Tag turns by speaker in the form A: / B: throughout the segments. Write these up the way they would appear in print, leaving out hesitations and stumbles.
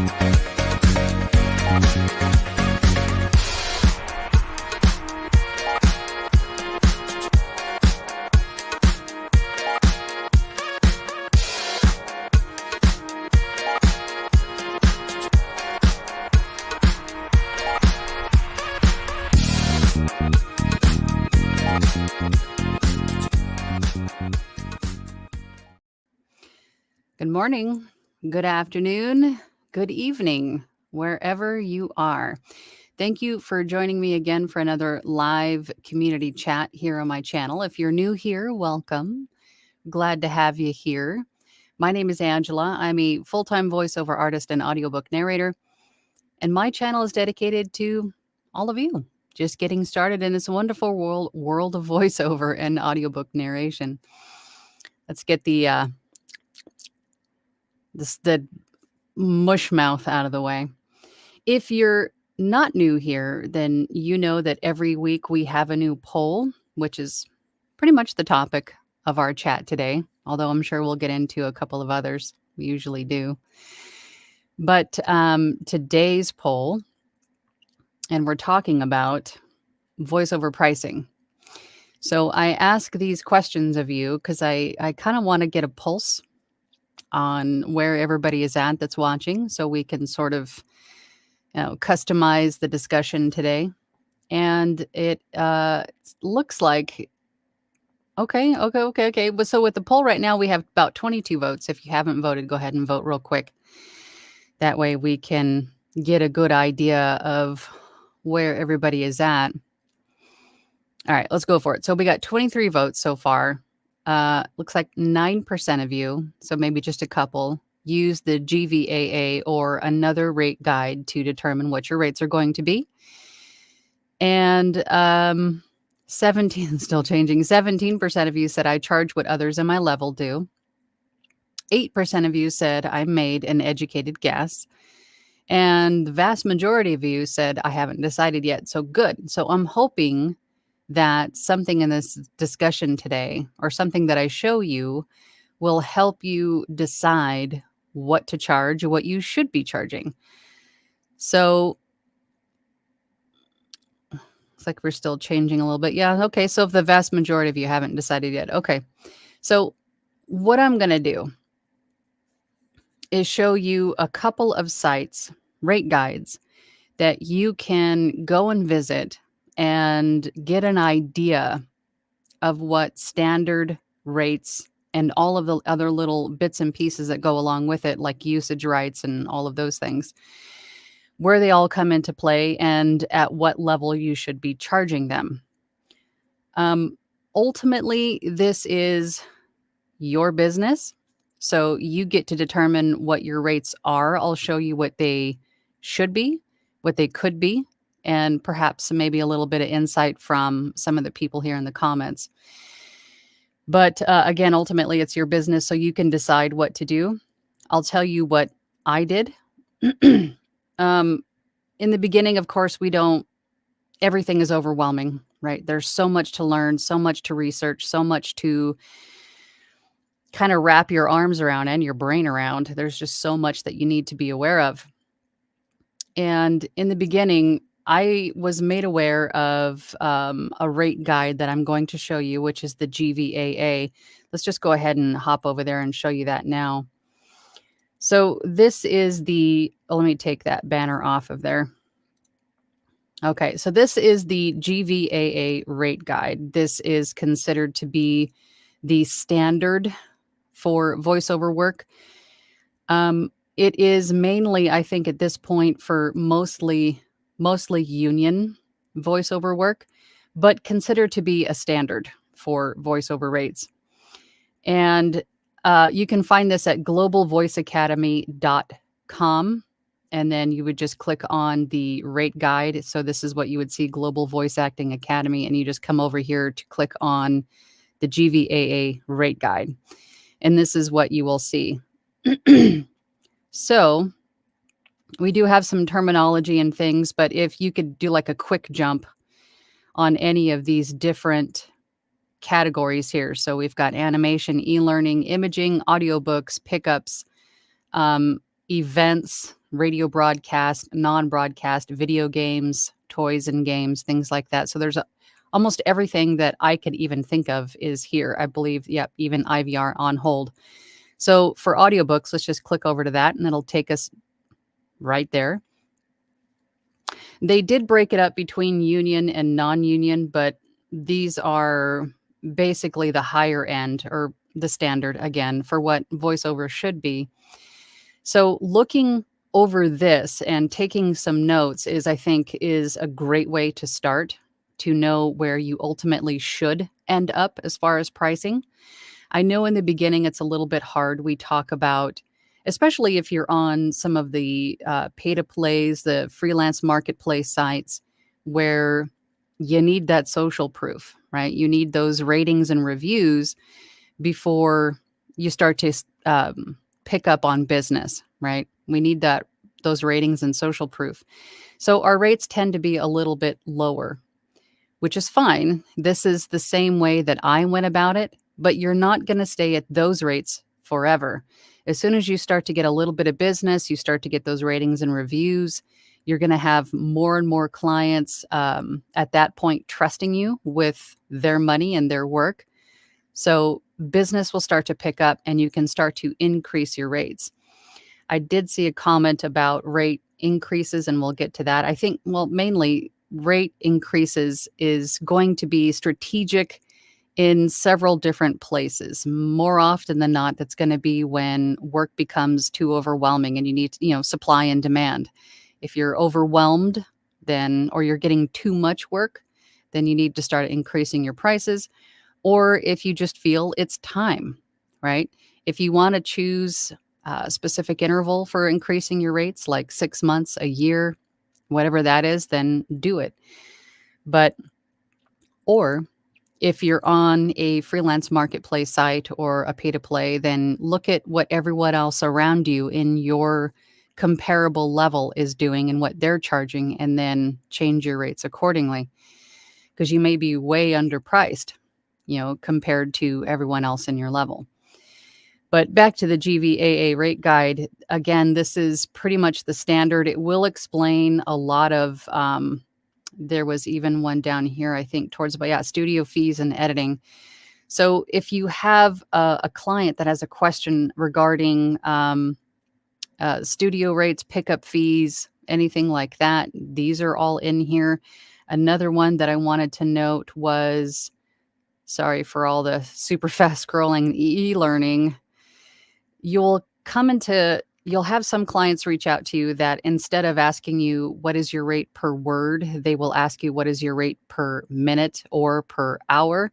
A: Good morning, good afternoon, good evening, wherever you are. Thank you for joining me again for another live community chat here on my channel. If you're new here, welcome. Glad to have you here. My name is Angela. I'm a full-time voiceover artist and audiobook narrator, and my channel is dedicated to all of you just getting started in this wonderful world of voiceover and audiobook narration. Let's get the mush mouth out of the way. If you're not new here, then you know that every week we have a new poll, which is pretty much the topic of our chat today, although I'm sure we'll get into a couple of others. We usually do. But today's poll, and we're talking about voiceover pricing. So I ask these questions of you because I kind of want to get a pulse on where everybody is at that's watching, so we can sort of customize the discussion today. And it looks like okay. So with the poll right now, we have about 22 votes. If you haven't voted, go ahead and vote real quick. That way we can get a good idea of where everybody is at. All right, let's go for it. So we got 23 votes so far. Looks like 9% of you, so maybe just a couple, use the Gvaa or another rate guide to determine what your rates are going to be. And 17, still changing, 17% of you said I charge what others in my level do. 8% of you said I made an educated guess. And the vast majority of you said I haven't decided yet. So good. So I'm hoping that something in this discussion today, or something that I show you, will help you decide what to charge, what you should be charging. So it's like we're still changing a little bit. Yeah, okay. So if the vast majority of you haven't decided yet, okay. So what I'm going to do is show you a couple of sites, rate guides, that you can go and visit and get an idea of what standard rates and all of the other little bits and pieces that go along with it, like usage rights and all of those things, where they all come into play and at what level you should be charging them. Ultimately, this is your business, so you get to determine what your rates are. I'll show you what they should be, what they could be, and perhaps maybe a little bit of insight from some of the people here in the comments. But again, ultimately, it's your business, so you can decide what to do. I'll tell you what I did. In the beginning, of course, everything is overwhelming, right? There's so much to learn, so much to research, so much to kind of wrap your arms around and your brain around. There's just so much that you need to be aware of. And in the beginning, I was made aware of a rate guide that I'm going to show you, which is the Gvaa. Let's just go ahead and hop over there and show you that now. So this is let me take that banner off of there. Okay, so this is the Gvaa rate guide. This is considered to be the standard for voiceover work. It is mainly, I think at this point, for mostly union voiceover work, but considered to be a standard for voiceover rates. And you can find this at globalvoiceacademy.com. And then you would just click on the rate guide. So this is what you would see, Global Voice Acting Academy. And you just come over here to click on the Gvaa rate guide. And this is what you will see. So we do have some terminology and things, but if you could do like a quick jump on any of these different categories here. So we've got animation, e-learning, imaging, audiobooks, pickups, events, radio broadcast, non-broadcast, video games, toys and games, things like that. So there's almost everything that I could even think of is here. I believe, yep, even IVR on hold. So for audiobooks, let's just click over to that and it'll take us right there. They did break it up between union and non-union, but these are basically the higher end or the standard again for what voiceover should be. So looking over this and taking some notes I think is a great way to start to know where you ultimately should end up as far as pricing. I know in the beginning it's a little bit hard. We talk about, especially if you're on some of the pay-to-plays, the freelance marketplace sites where you need that social proof, right? You need those ratings and reviews before you start to pick up on business, right? We need those ratings and social proof. So our rates tend to be a little bit lower, which is fine. This is the same way that I went about it, but you're not going to stay at those rates forever. As soon as you start to get a little bit of business, you start to get those ratings and reviews, you're going to have more and more clients at that point trusting you with their money and their work. So business will start to pick up and you can start to increase your rates. I did see a comment about rate increases, and we'll get to that. I think, well, mainly rate increases is going to be strategic in several different places. More often than not, that's going to be when work becomes too overwhelming and you need, supply and demand. If you're overwhelmed, then, or you're getting too much work, then you need to start increasing your prices. Or if you just feel it's time, right? If you want to choose a specific interval for increasing your rates, like 6 months, a year, whatever that is, then do it. Or if you're on a freelance marketplace site or a pay-to-play, then look at what everyone else around you in your comparable level is doing and what they're charging, and then change your rates accordingly, because you may be way underpriced, compared to everyone else in your level. But back to the Gvaa rate guide, again, this is pretty much the standard. It will explain a lot of, there was even one down here, I think, towards, but yeah, studio fees and editing. So if you have a client that has a question regarding studio rates, pickup fees, anything like that, these are all in here. Another one that I wanted to note was, sorry for all the super fast scrolling, e-learning. You'll have some clients reach out to you that instead of asking you, what is your rate per word, they will ask you, what is your rate per minute or per hour?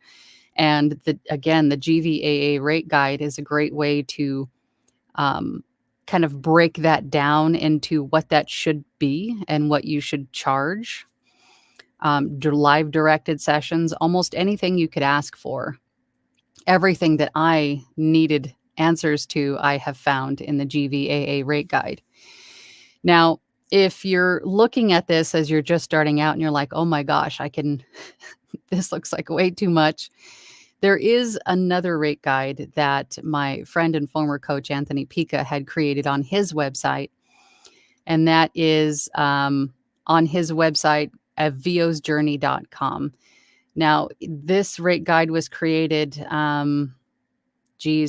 A: And the Gvaa rate guide is a great way to kind of break that down into what that should be and what you should charge. Live directed sessions, almost anything you could ask for. Everything that I needed answers to, I have found in the Gvaa rate guide. Now, if you're looking at this as you're just starting out and you're like, oh my gosh, this looks like way too much. There is another rate guide that my friend and former coach, Anthony Pica, had created on his website. And that is on his website at viosjourney.com. Now, this rate guide was created,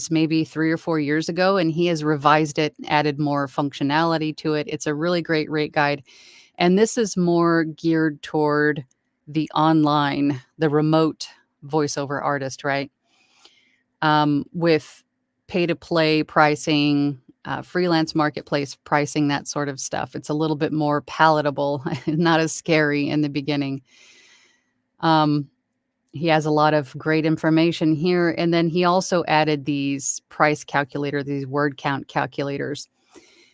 A: maybe 3 or 4 years ago, and he has revised it, added more functionality to it. It's a really great rate guide. And this is more geared toward the remote voiceover artist, right? With pay-to-play pricing, freelance marketplace pricing, that sort of stuff. It's a little bit more palatable, not as scary in the beginning. He has a lot of great information here. And then he also added these price calculator, these word count calculators.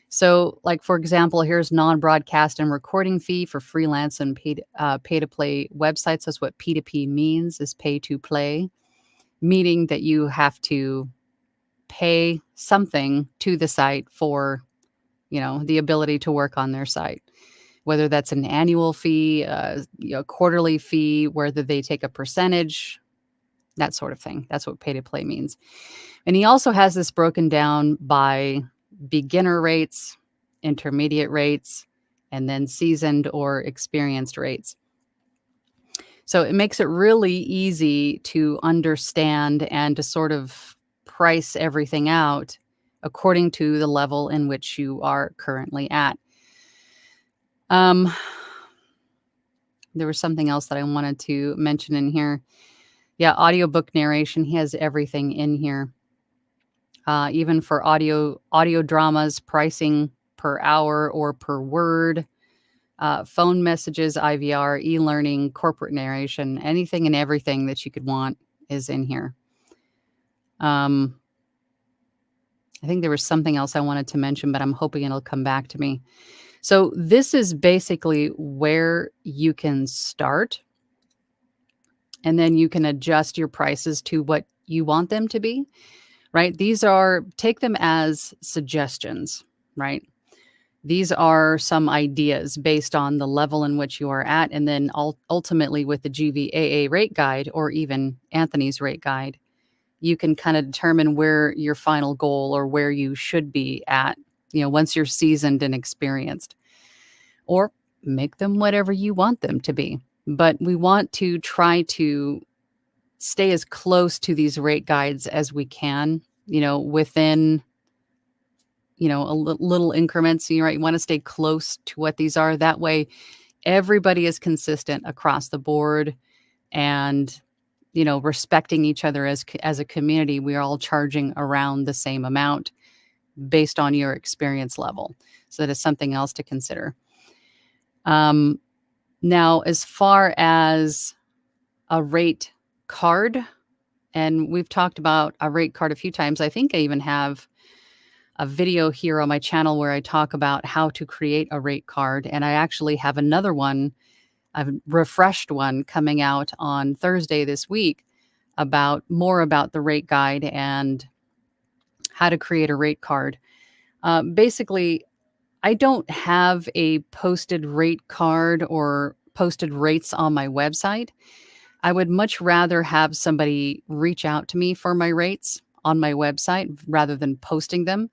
A: So like, for example, here's non-broadcast and recording fee for freelance and pay-to-play websites. That's what P2P means, is pay to play, meaning that you have to pay something to the site for, the ability to work on their site, whether that's an annual fee, quarterly fee, whether they take a percentage, that sort of thing. That's what pay to play means. And he also has this broken down by beginner rates, intermediate rates, and then seasoned or experienced rates. So it makes it really easy to understand and to sort of price everything out according to the level in which you are currently at. Um, there was something else that I wanted to mention in here. Yeah, audiobook narration. He has everything in here. Even for audio dramas, pricing per hour or per word, phone messages, IVR, e-learning, corporate narration, anything and everything that you could want is in here. I think there was something else I wanted to mention, but I'm hoping it'll come back to me. So this is basically where you can start, and then you can adjust your prices to what you want them to be, right? Take them as suggestions, right? These are some ideas based on the level in which you are at, and then ultimately with the GVAA rate guide or even Anthony's rate guide, you can kind of determine where your final goal or where you should be at, once you're seasoned and experienced, or make them whatever you want them to be. But we want to try to stay as close to these rate guides as we can, within little increments. You want to stay close to what these are. That way, everybody is consistent across the board, and respecting each other as a community. We are all charging around the same amount based on your experience level. So that is something else to consider. Now, as far as a rate card, and we've talked about a rate card a few times. I think I even have a video here on my channel where I talk about how to create a rate card. And I actually have another one, a refreshed one, coming out on Thursday this week more about the rate guide and how to create a rate card. Basically, I don't have a posted rate card or posted rates on my website. I would much rather have somebody reach out to me for my rates on my website rather than posting them,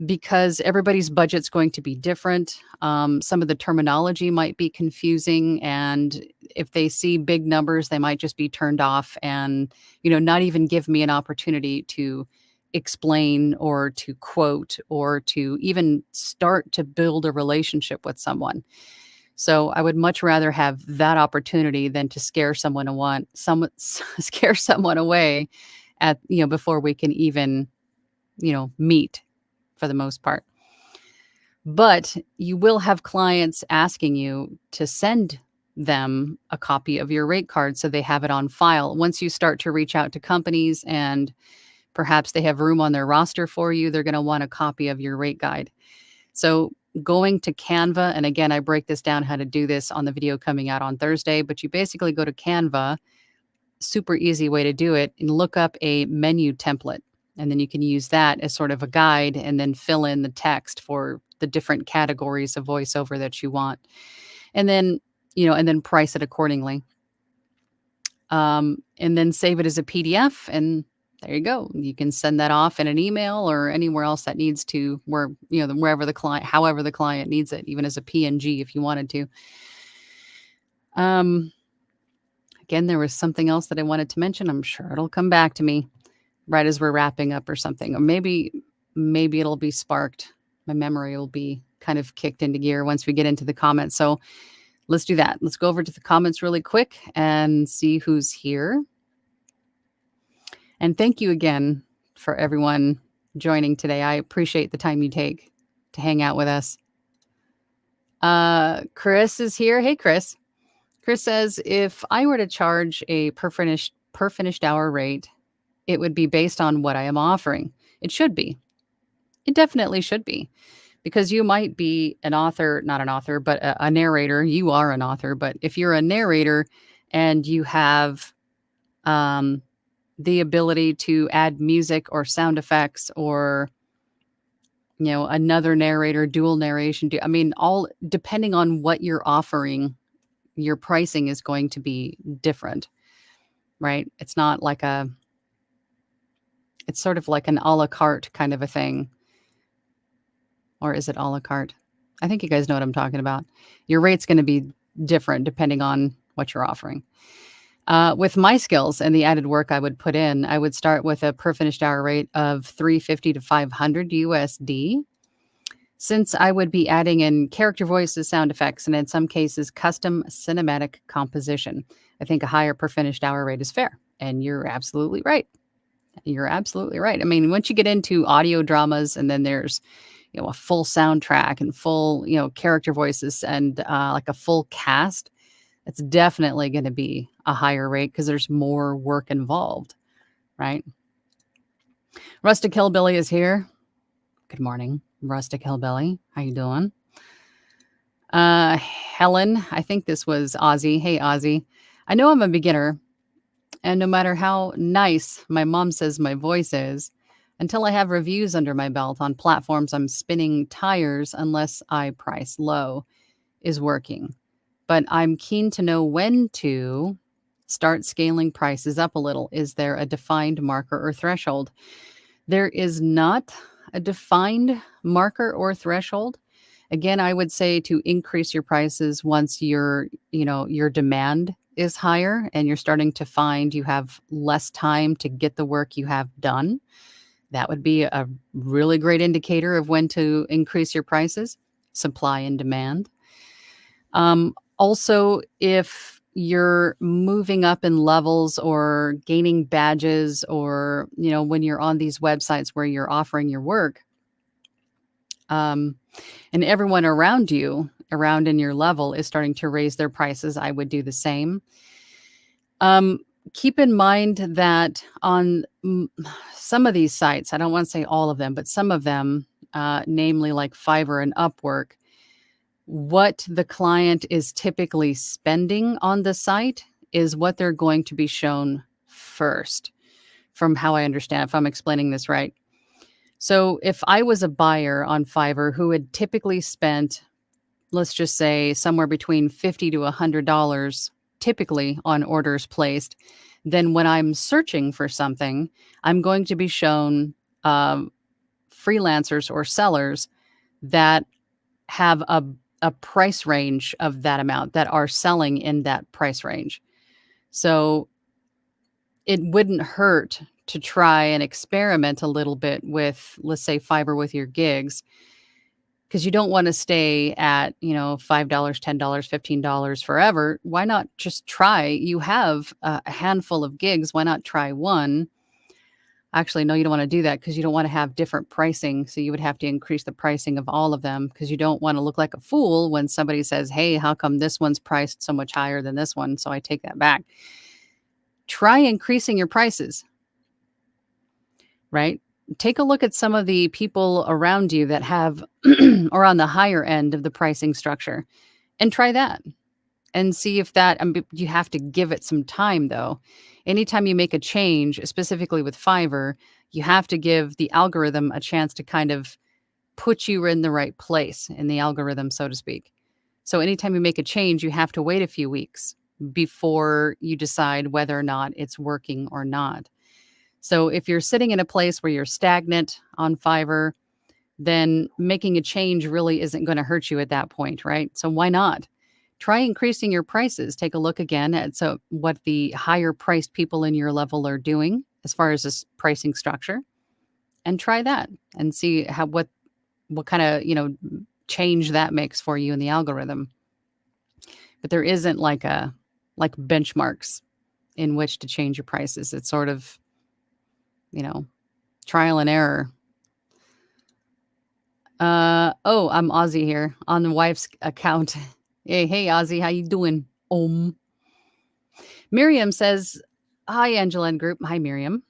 A: because everybody's budget's going to be different. Some of the terminology might be confusing, and if they see big numbers, they might just be turned off and, not even give me an opportunity to explain or to quote or to even start to build a relationship with someone. So I would much rather have that opportunity than to scare someone away at, before we can even, meet for the most part. But you will have clients asking you to send them a copy of your rate card so they have it on file. Once you start to reach out to companies and perhaps they have room on their roster for you, they're going to want a copy of your rate guide. So going to Canva, and again, I break this down how to do this on the video coming out on Thursday, but you basically go to Canva, super easy way to do it, and look up a menu template. And then you can use that as sort of a guide and then fill in the text for the different categories of voiceover that you want. And then, and then price it accordingly. And then save it as a PDF, and there you go. You can send that off in an email or anywhere else that needs to, however the client needs it, even as a PNG if you wanted to. Again, there was something else that I wanted to mention. I'm sure it'll come back to me right as we're wrapping up or something. Or maybe it'll be sparked. My memory will be kind of kicked into gear once we get into the comments. So let's do that. Let's go over to the comments really quick and see who's here. And thank you again for everyone joining today. I appreciate the time you take to hang out with us. Chris is here. Hey, Chris. Chris says, if I were to charge a per finished hour rate, it would be based on what I am offering. It should be. It definitely should be. Because you might be an author, not an author, but a narrator. You are an author. But if you're a narrator and you have the ability to add music or sound effects or, another narrator, dual narration. All depending on what you're offering, your pricing is going to be different, right? It's not like it's sort of like an a la carte kind of a thing. or is it a la carte? I think you guys know what I'm talking about. Your rate's going to be different depending on what you're offering. With my skills and the added work I would put in, I would start with a per finished hour rate of 350 to 500 USD. Since I would be adding in character voices, sound effects, and in some cases, custom cinematic composition, I think a higher per finished hour rate is fair. And you're absolutely right. You're absolutely right. I mean, once you get into audio dramas and then there's, a full soundtrack and full, character voices and like a full cast, it's definitely going to be a higher rate because there's more work involved, right? Rustic Hillbilly is here. Good morning, Rustic Hillbilly. How you doing? Helen, I think this was Ozzy. Hey, Ozzy. I know I'm a beginner, and no matter how nice my mom says my voice is, until I have reviews under my belt on platforms I'm spinning tires unless I price low, is working. But I'm keen to know when to start scaling prices up a little. Is there a defined marker or threshold? There is not a defined marker or threshold. Again, I would say to increase your prices once your demand is higher and you're starting to find you have less time to get the work you have done. That would be a really great indicator of when to increase your prices, supply and demand. Also, if you're moving up in levels or gaining badges or, when you're on these websites where you're offering your work, and everyone around you, around in your level is starting to raise their prices, I would do the same. Keep in mind that on some of these sites, I don't want to say all of them, but some of them, namely like Fiverr and Upwork, what the client is typically spending on the site is what they're going to be shown first, from how I understand, if I'm explaining this right. So if I was a buyer on Fiverr who had typically spent, let's just say, somewhere between $50 to $100 typically on orders placed, then when I'm searching for something, I'm going to be shown freelancers or sellers that have a price range of that amount, that are selling in that price range. So it wouldn't hurt to try and experiment a little bit with, let's say, Fiverr with your gigs, because you don't want to stay at, $5, $10, $15 forever. Why not just try? You have a handful of gigs. Why not try one? Actually, no, you don't want to do that because you don't want to have different pricing. So you would have to increase the pricing of all of them because you don't want to look like a fool when somebody says, hey, how come this one's priced so much higher than this one? So I take that back. Try increasing your prices, right? Take a look at some of the people around you that have or on the higher end of the pricing structure and try that and see if that, you have to give it some time though. Anytime you make a change, specifically with Fiverr, you have to give the algorithm a chance to kind of put you in the right place in the algorithm, so to speak. So anytime you make a change, you have to wait a few weeks before you decide whether or not it's working or not. So if you're sitting in a place where you're stagnant on Fiverr, then making a change really isn't going to hurt you at that point, right? So why not? Try increasing your prices. Take a look again at what the higher priced people in your level are doing as far as this pricing structure, and try that and see what kind of, change that makes for you in the algorithm. But there isn't like benchmarks in which to change your prices. It's sort of, trial and error. I'm Ozzy here on the wife's account. Hey, Ozzy, how you doing? Miriam says, hi, Angela and group. Hi, Miriam.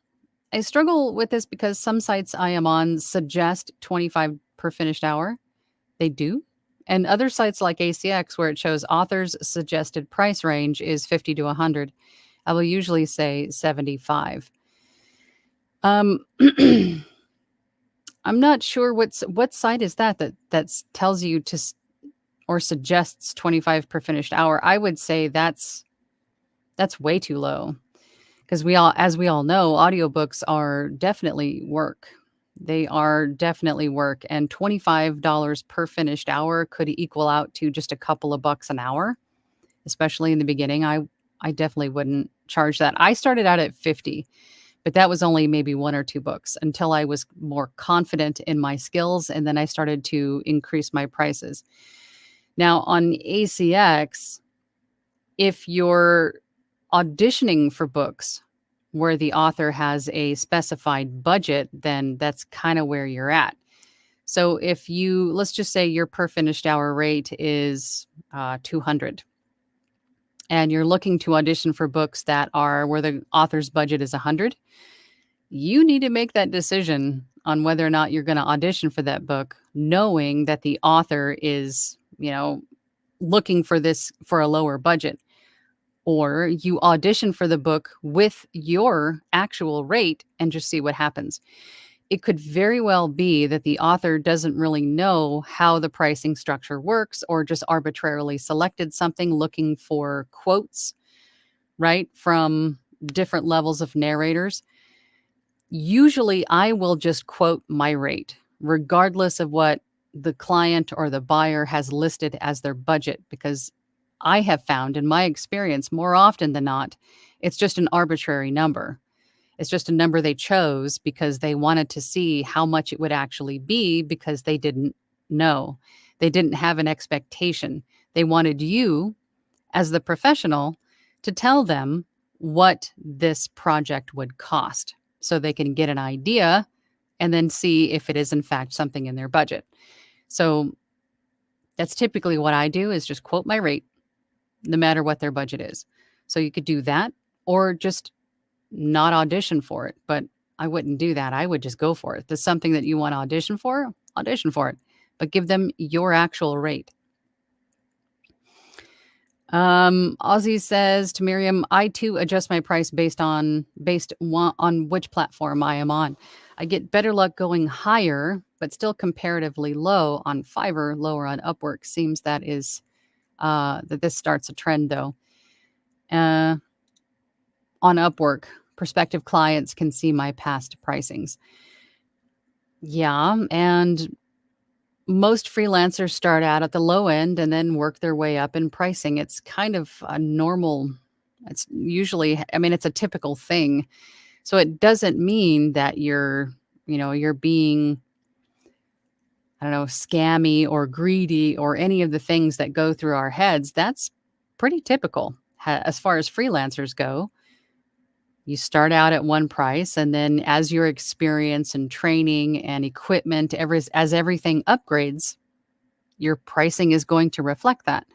A: I struggle with this because some sites I am on suggest 25 per finished hour. They do. And other sites like ACX, where it shows author's suggested price range is 50 to 100, I will usually say 75. I'm not sure what site is that tells you to or suggests 25 per finished hour. I would say that's way too low, because as we all know, audiobooks are definitely work. They are definitely work, and $25 per finished hour could equal out to just a couple of bucks an hour, especially in the beginning. I definitely wouldn't charge that. I started out at 50, but that was only maybe 1 or 2 books until I was more confident in my skills, and then I started to increase my prices. Now on ACX, if you're auditioning for books where the author has a specified budget, then that's kind of where you're at. So if you, let's just say your per finished hour rate is 200, and you're looking to audition for books that are where the author's budget is 100, you need to make that decision on whether or not you're going to audition for that book, knowing that the author is, looking for this for a lower budget. Or you audition for the book with your actual rate and just see what happens. It could very well be that the author doesn't really know how the pricing structure works, or just arbitrarily selected something looking for quotes, right, from different levels of narrators. Usually I will just quote my rate, regardless of what the client or the buyer has listed as their budget, because I have found in my experience more often than not, it's just an arbitrary number. It's just a number they chose because they wanted to see how much it would actually be, because they didn't know. They didn't have an expectation. They wanted you, as the professional, to tell them what this project would cost so they can get an idea and then see if it is in fact something in their budget. So that's typically what I do, is just quote my rate, no matter what their budget is. So you could do that, or just not audition for it. But I wouldn't do that. I would just go for it. If there's something that you want to audition for it, but give them your actual rate. Ozzy says to Miriam, I too adjust my price based on which platform I am on. I get better luck going higher, but still comparatively low on Fiverr, lower on Upwork. Seems that this starts a trend though. On Upwork, prospective clients can see my past pricings. Yeah, and most freelancers start out at the low end and then work their way up in pricing. It's kind of a normal, it's usually, it's a typical thing. So it doesn't mean that you're being, I don't know, scammy or greedy or any of the things that go through our heads. That's pretty typical as far as freelancers go. You start out at one price, and then as your experience and training and equipment, as everything upgrades, your pricing is going to reflect that.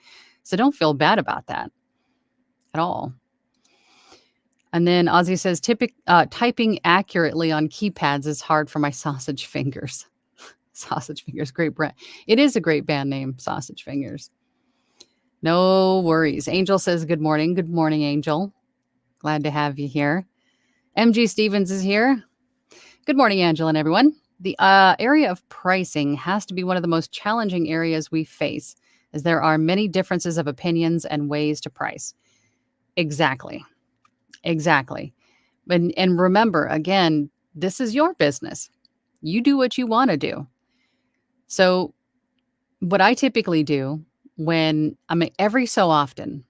A: So don't feel bad about that at all. And then Ozzy says, typing accurately on keypads is hard for my sausage fingers. Sausage Fingers, great brand. It is a great band name, Sausage Fingers. No worries. Angel says, good morning. Good morning, Angel. Glad to have you here. MG Stevens is here. Good morning, Angela and everyone. The area of pricing has to be one of the most challenging areas we face, as there are many differences of opinions and ways to price. Exactly. And remember, again, this is your business. You do what you want to do. So what I typically do every so often,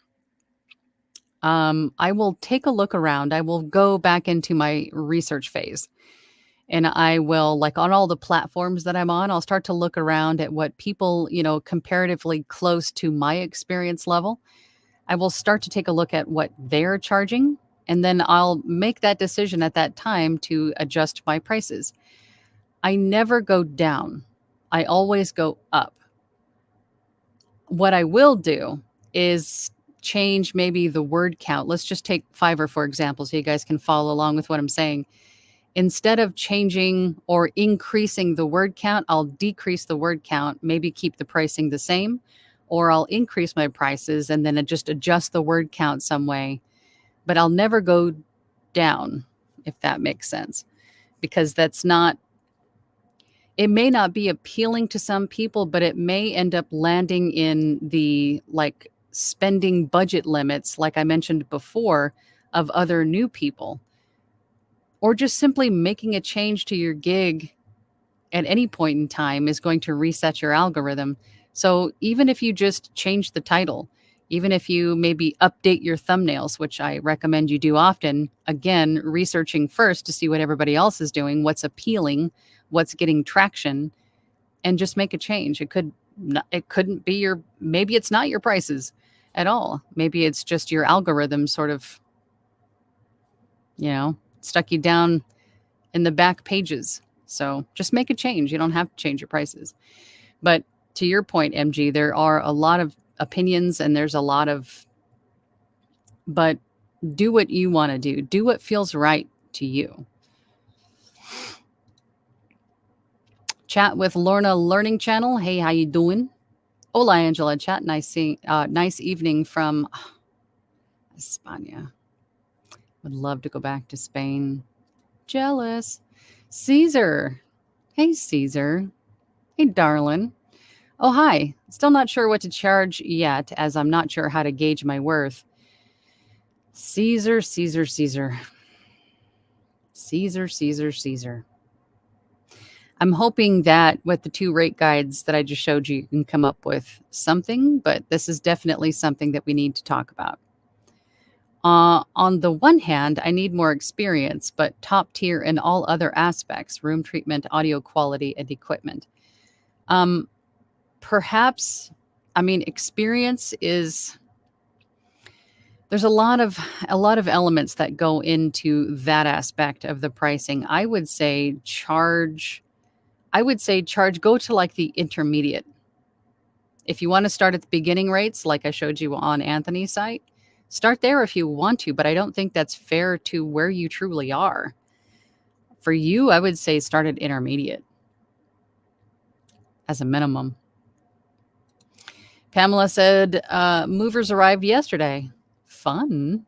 A: I will take a look around. I will go back into my research phase, and I will, like on all the platforms that I'm on, I'll start to look around at what people, comparatively close to my experience level. I will start to take a look at what they're charging, and then I'll make that decision at that time to adjust my prices. I never go down. I always go up. What I will do is change maybe the word count. Let's just take Fiverr, for example, so you guys can follow along with what I'm saying. Instead of changing or increasing the word count, I'll decrease the word count, maybe keep the pricing the same, or I'll increase my prices and then just adjust the word count some way. But I'll never go down, if that makes sense, because it may not be appealing to some people, but it may end up landing in the spending budget limits, like I mentioned before, of other new people. Or just simply making a change to your gig at any point in time is going to reset your algorithm. So even if you just change the title, even if you maybe update your thumbnails, which I recommend you do often, again, researching first to see what everybody else is doing, what's appealing, what's getting traction, and just make a change. It couldn't be maybe it's not your prices at all. Maybe it's just your algorithm sort of, stuck you down in the back pages. So just make a change. You don't have to change your prices. But to your point, MG, there are a lot of opinions and but do what you want to do. Do what feels right to you. Chat with Lorna Learning Channel. Hey, how you doing? Hola, Angela. Chat. Nice evening from España. Would love to go back to Spain. Jealous. Caesar. Hey, Caesar. Hey, darling. Oh, hi. Still not sure what to charge yet, as I'm not sure how to gauge my worth. Caesar. I'm hoping that with the 2 rate guides that I just showed you, you can come up with something, but this is definitely something that we need to talk about. On the one hand, I need more experience, but top tier in all other aspects: room treatment, audio quality, and equipment. Perhaps, experience is, there's a lot of elements that go into that aspect of the pricing. I would say charge, go to like the intermediate. If you want to start at the beginning rates, like I showed you on Anthony's site, start there if you want to, but I don't think that's fair to where you truly are. For you, I would say start at intermediate as a minimum. Pamela said, movers arrived yesterday. Fun.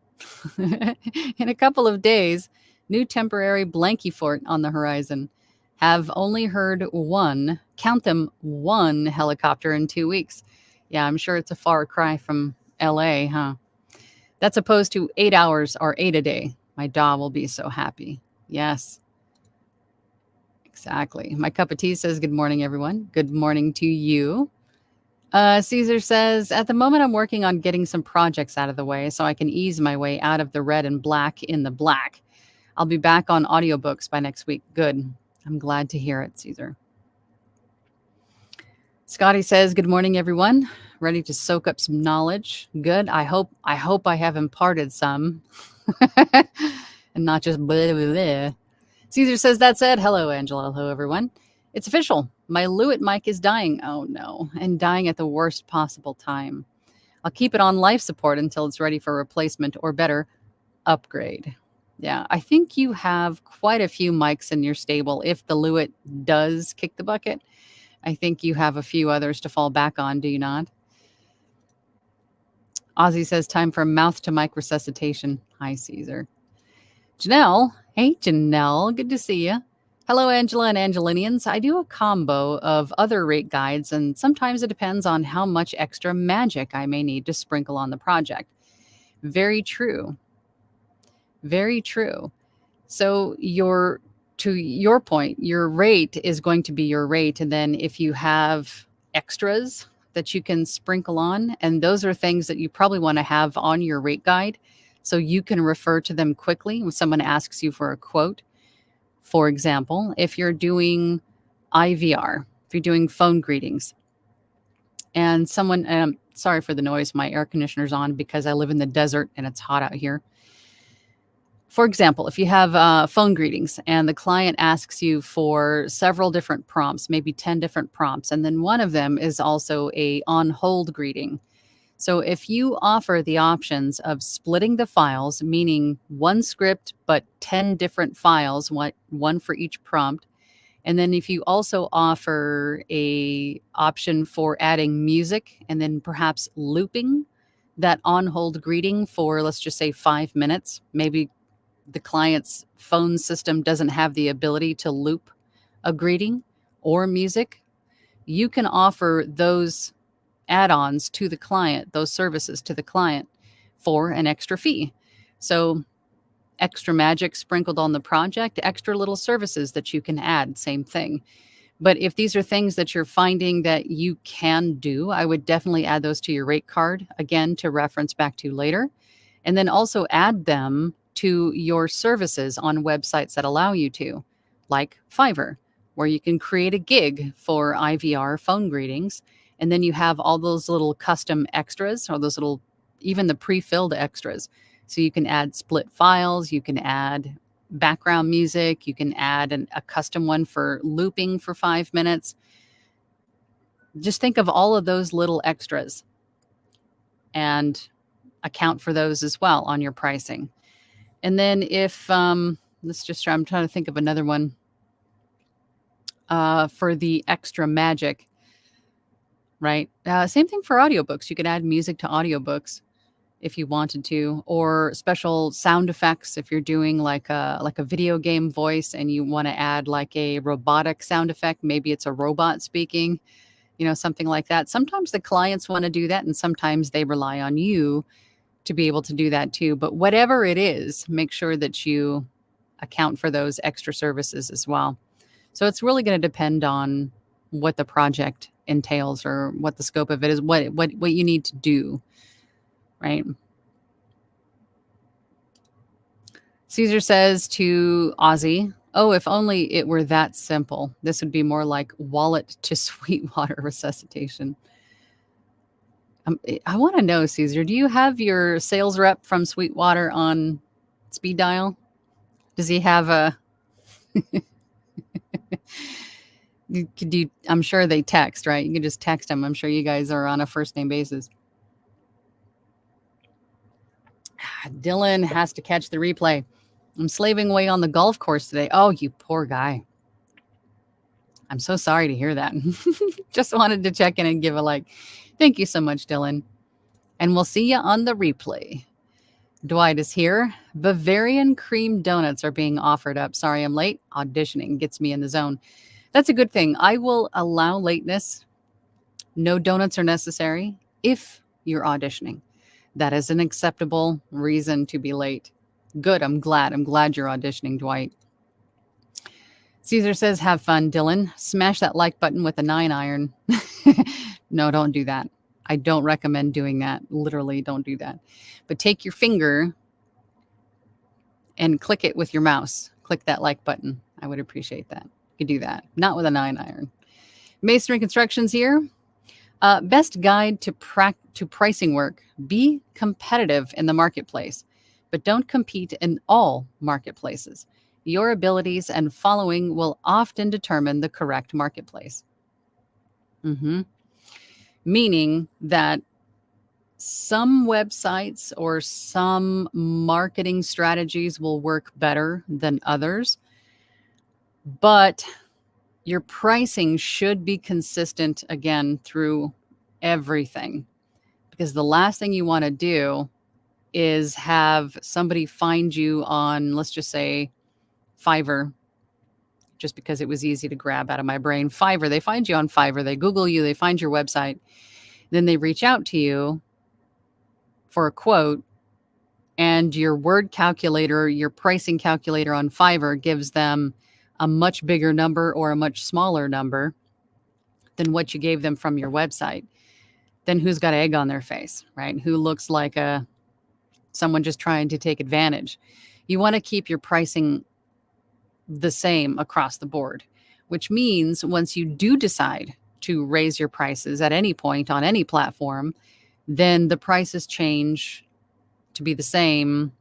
A: In a couple of days, new temporary blankie fort on the horizon. Have only heard one helicopter in 2 weeks. Yeah, I'm sure it's a far cry from LA, huh? That's opposed to 8 hours or 8 a day. My dog will be so happy. Yes. Exactly. My cup of tea says, good morning, everyone. Good morning to you. Caesar says, at the moment, I'm working on getting some projects out of the way so I can ease my way out of the red and black in the black. I'll be back on audiobooks by next week. Good. I'm glad to hear it, Caesar. Scotty says, good morning, everyone. Ready to soak up some knowledge. Good. I hope I have imparted some and not just blah, blah, blah. Caesar says, that said, hello, Angela. Hello, everyone. It's official. My Lewitt mic is dying. Oh, no. And dying at the worst possible time. I'll keep it on life support until it's ready for replacement or better, upgrade. Yeah, I think you have quite a few mics in your stable. If the Lewitt does kick the bucket, I think you have a few others to fall back on, do you not? Ozzy says, time for mouth to mic resuscitation. Hi, Caesar. Janelle. Hey, Janelle. Good to see you. Hello, Angela and Angelinians. I do a combo of other rate guides, and sometimes it depends on how much extra magic I may need to sprinkle on the project. Very true. Very true. So to your point, your rate is going to be your rate. And then if you have extras that you can sprinkle on, and those are things that you probably want to have on your rate guide so you can refer to them quickly when someone asks you for a quote. For example, if you're doing IVR, if you're doing phone greetings, and someone, and I'm sorry for the noise, my air conditioner's on because I live in the desert and it's hot out here. For example, if you have phone greetings and the client asks you for several different prompts, maybe 10 different prompts, and then one of them is also a on-hold greeting. So if you offer the options of splitting the files, meaning one script but 10 different files, one for each prompt, and then if you also offer a option for adding music and then perhaps looping that on-hold greeting for, let's just say, 5 minutes, maybe the client's phone system doesn't have the ability to loop a greeting or music, you can offer those add-ons to the client, those services to the client for an extra fee. So extra magic sprinkled on the project, extra little services that you can add, same thing. But if these are things that you're finding that you can do, I would definitely add those to your rate card, again, to reference back to later. And then also add them to your services on websites that allow you to, like Fiverr, where you can create a gig for IVR phone greetings. And then you have all those little custom extras, or those little, even the pre-filled extras. So you can add split files, you can add background music, you can add a custom one for looping for 5 minutes. Just think of all of those little extras and account for those as well on your pricing. And then if, let's just try, I'm trying to think of another one for the extra magic, right? Same thing for audiobooks. You could add music to audiobooks if you wanted to, or special sound effects if you're doing like a video game voice and you want to add like a robotic sound effect. Maybe it's a robot speaking, something like that. Sometimes the clients want to do that, and sometimes they rely on you to be able to do that too. But whatever it is, make sure that you account for those extra services as well. So it's really going to depend on what the project entails or what the scope of it is, what you need to do. Right. Caesar says to Ozzy, "Oh, if only it were that simple. This would be more like wallet to Sweetwater resuscitation." I want to know, Caesar, do you have your sales rep from Sweetwater on speed dial? Does he have a... I'm sure they text, right? You can just text him. I'm sure you guys are on a first name basis. Dylan has to catch the replay. I'm slaving away on the golf course today. Oh, you poor guy. I'm so sorry to hear that. Just wanted to check in and give a like. Thank you so much, Dylan. And we'll see you on the replay. Dwight is here. Bavarian cream donuts are being offered up. Sorry I'm late. Auditioning gets me in the zone. That's a good thing. I will allow lateness. No donuts are necessary if you're auditioning. That is an acceptable reason to be late. Good. I'm glad you're auditioning, Dwight. Caesar says, have fun, Dylan. Smash that like button with a 9-iron. No, don't do that. I don't recommend doing that. Literally, don't do that. But take your finger and click it with your mouse. Click that like button. I would appreciate that. You could do that. Not with a 9-iron. Masonry Constructions here. Best guide to pricing work. Be competitive in the marketplace, but don't compete in all marketplaces. Your abilities and following will often determine the correct marketplace. Meaning that some websites or some marketing strategies will work better than others, but your pricing should be consistent again through everything, because the last thing you want to do is have somebody find you on, let's just say, Fiverr, just because it was easy to grab out of my brain. Fiverr, they find you on Fiverr, they Google you, they find your website, then they reach out to you for a quote, and your word calculator, your pricing calculator on Fiverr gives them a much bigger number or a much smaller number than what you gave them from your website. Then who's got egg on their face, right? Who looks like someone just trying to take advantage? You want to keep your pricing the same across the board, which means once you do decide to raise your prices at any point on any platform, then the prices change to be the same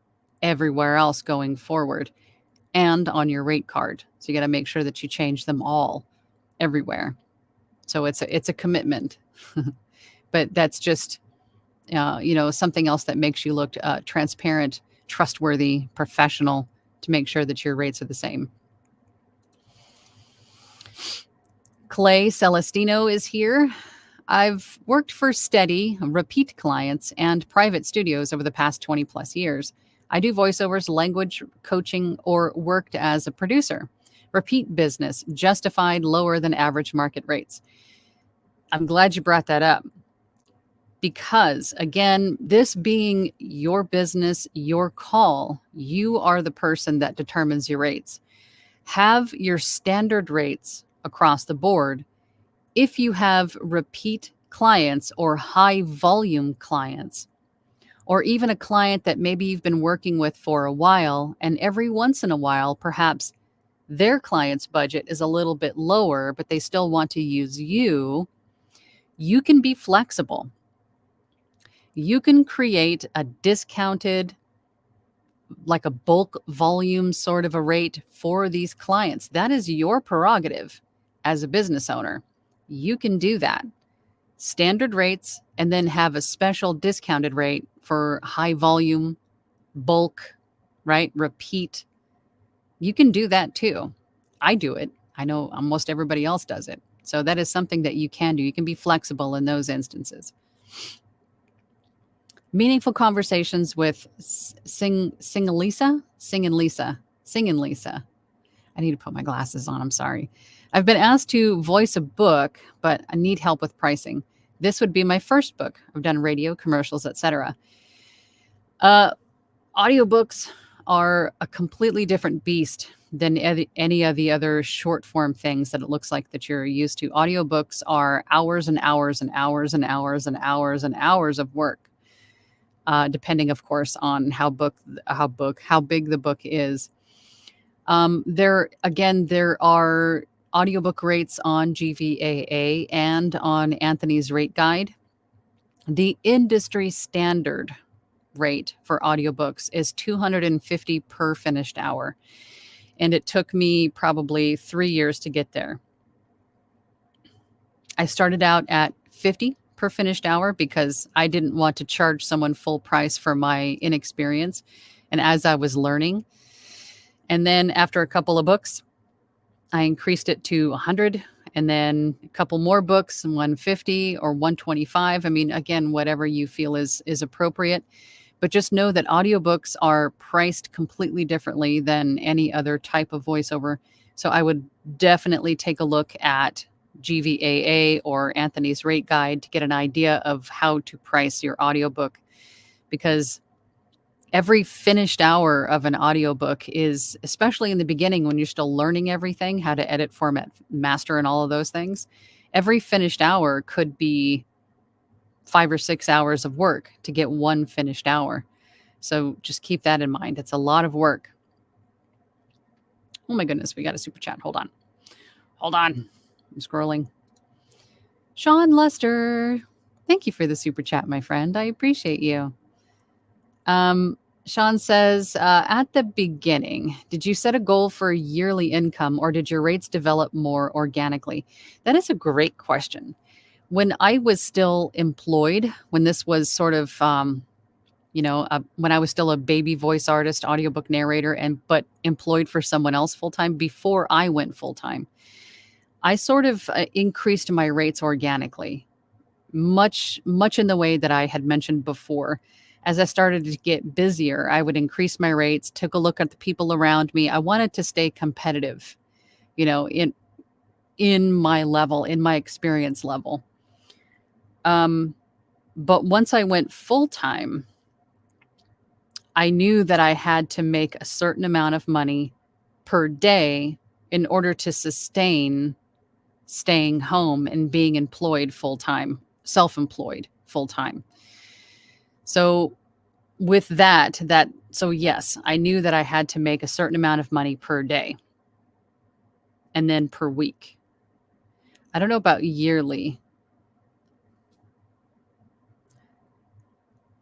A: everywhere else going forward and on your rate card. So you got to make sure that you change them all everywhere. So it's a commitment, but that's just, something else that makes you look transparent, trustworthy, professional, to make sure that your rates are the same. Clay Celestino is here. I've worked for steady, repeat clients and private studios over the past 20 plus years. I do voiceovers, language coaching, or worked as a producer. Repeat business justified lower than average market rates. I'm glad you brought that up, because again, this being your business, your call, you are the person that determines your rates. Have your standard rates across the board. If you have repeat clients or high volume clients, or even a client that maybe you've been working with for a while, and every once in a while, perhaps their client's budget is a little bit lower, but they still want to use you, you can be flexible. You can create a discounted, like a bulk volume sort of a rate for these clients. That is your prerogative as a business owner. You can do that. Standard rates, and then have a special discounted rate for high volume, bulk, right? Repeat. You can do that too. I do it. I know almost everybody else does it. So that is something that you can do. You can be flexible in those instances. Meaningful conversations with Sing and Lisa. I need to put my glasses on. I'm sorry. I've been asked to voice a book, but I need help with pricing. This would be my first book. I've done radio, commercials, etc. Audiobooks are a completely different beast than any of the other short form things that it looks like that you're used to. Audiobooks are hours and hours and hours and hours and hours and hours of work. Depending, of course, on how big the book is. There are audiobook rates on Gvaa and on Anthony's Rate Guide. The industry standard rate for audiobooks is $250 per finished hour, and it took me probably 3 years to get there. I started out at $50 per finished hour because I didn't want to charge someone full price for my inexperience and as I was learning. And then after a couple of books, I increased it to 100, and then a couple more books, 150 or 125. I mean, again, whatever you feel is appropriate. But just know that audiobooks are priced completely differently than any other type of voiceover. So I would definitely take a look at Gvaa or Anthony's Rate Guide to get an idea of how to price your audiobook, because every finished hour of an audiobook is, especially in the beginning when you're still learning everything, how to edit, format, master, and all of those things, every finished hour could be 5 or 6 hours of work to get one finished hour. So just keep that in mind. It's a lot of work. Oh my goodness, we got a super chat. Hold on. I'm scrolling. Sean Lester, thank you for the super chat, my friend. I appreciate you. Sean says, at the beginning, did you set a goal for yearly income, or did your rates develop more organically? That is a great question. When I was still employed, when this was sort of, when I was still a baby voice artist, audiobook narrator, but employed for someone else full-time before I went full-time, I sort of increased my rates organically, much in the way that I had mentioned before. As I started to get busier, I would increase my rates, took a look at the people around me. I wanted to stay competitive, in my level, in my experience level. But once I went full-time, I knew that I had to make a certain amount of money per day in order to sustain staying home and being employed full-time, self-employed full-time. So with so yes, I knew that I had to make a certain amount of money per day and then per week. I don't know about yearly.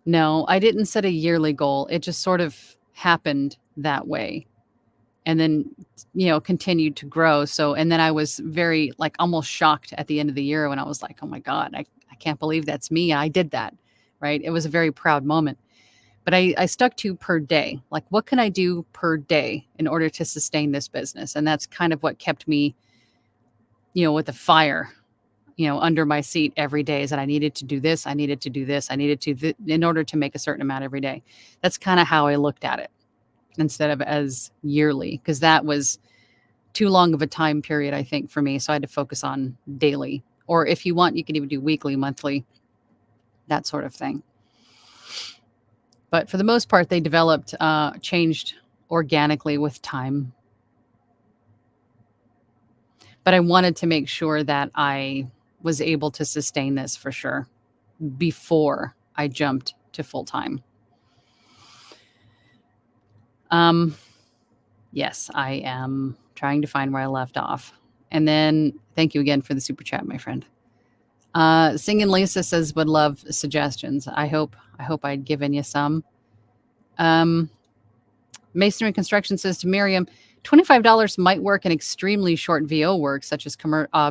A: No, I didn't set a yearly goal. It just sort of happened that way. And then, continued to grow. So, and then I was very almost shocked at the end of the year when I was like, oh my God, I can't believe that's me. I did that, right? It was a very proud moment. But I stuck to per day. Like, what can I do per day in order to sustain this business? And that's kind of what kept me, with the fire, under my seat every day, is that I needed to do this. I needed to do this. I needed to, in order to make a certain amount every day. That's kind of how I looked at it instead of as yearly, because that was too long of a time period, I think, for me. So I had to focus on daily, or if you want, you can even do weekly, monthly, that sort of thing. But for the most part, they changed organically with time. But I wanted to make sure that I was able to sustain this for sure before I jumped to full time. Yes, I am trying to find where I left off. And then thank you again for the super chat, my friend. Singing Lisa says would love suggestions. I hope I'd given you some. Masonry Construction says to Miriam, $25 might work in extremely short VO work, such as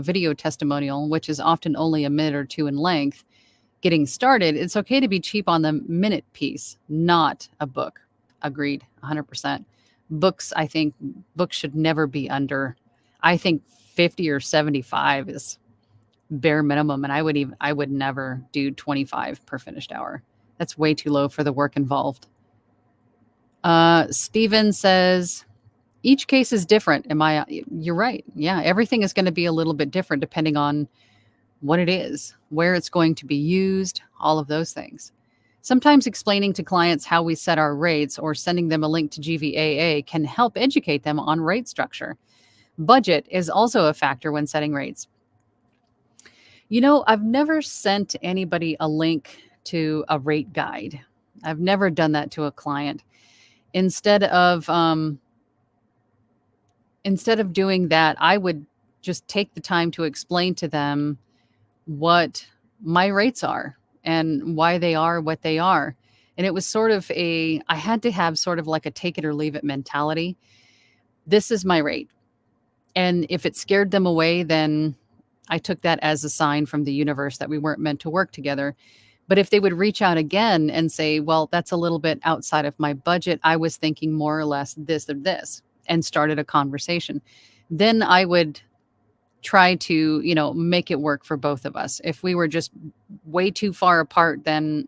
A: video testimonial, which is often only a minute or two in length. Getting started, it's okay to be cheap on the minute piece, not a book. Agreed, 100%. Books should never be under, I think 50 or 75 is bare minimum. And I would never do 25 per finished hour. That's way too low for the work involved. Steven says, each case is different. You're right. Yeah. Everything is going to be a little bit different depending on what it is, where it's going to be used, all of those things. Sometimes explaining to clients how we set our rates or sending them a link to GVAA can help educate them on rate structure. Budget is also a factor when setting rates. I've never sent anybody a link to a rate guide. I've never done that to a client. Instead of doing that, I would just take the time to explain to them what my rates are and why they are what they are. And it was sort of I had to have sort of like a take it or leave it mentality. This is my rate. And if it scared them away, then I took that as a sign from the universe that we weren't meant to work together. But if they would reach out again and say, well, that's a little bit outside of my budget, I was thinking more or less this or this, and started a conversation, then I would try to, make it work for both of us. If we were just way too far apart, then,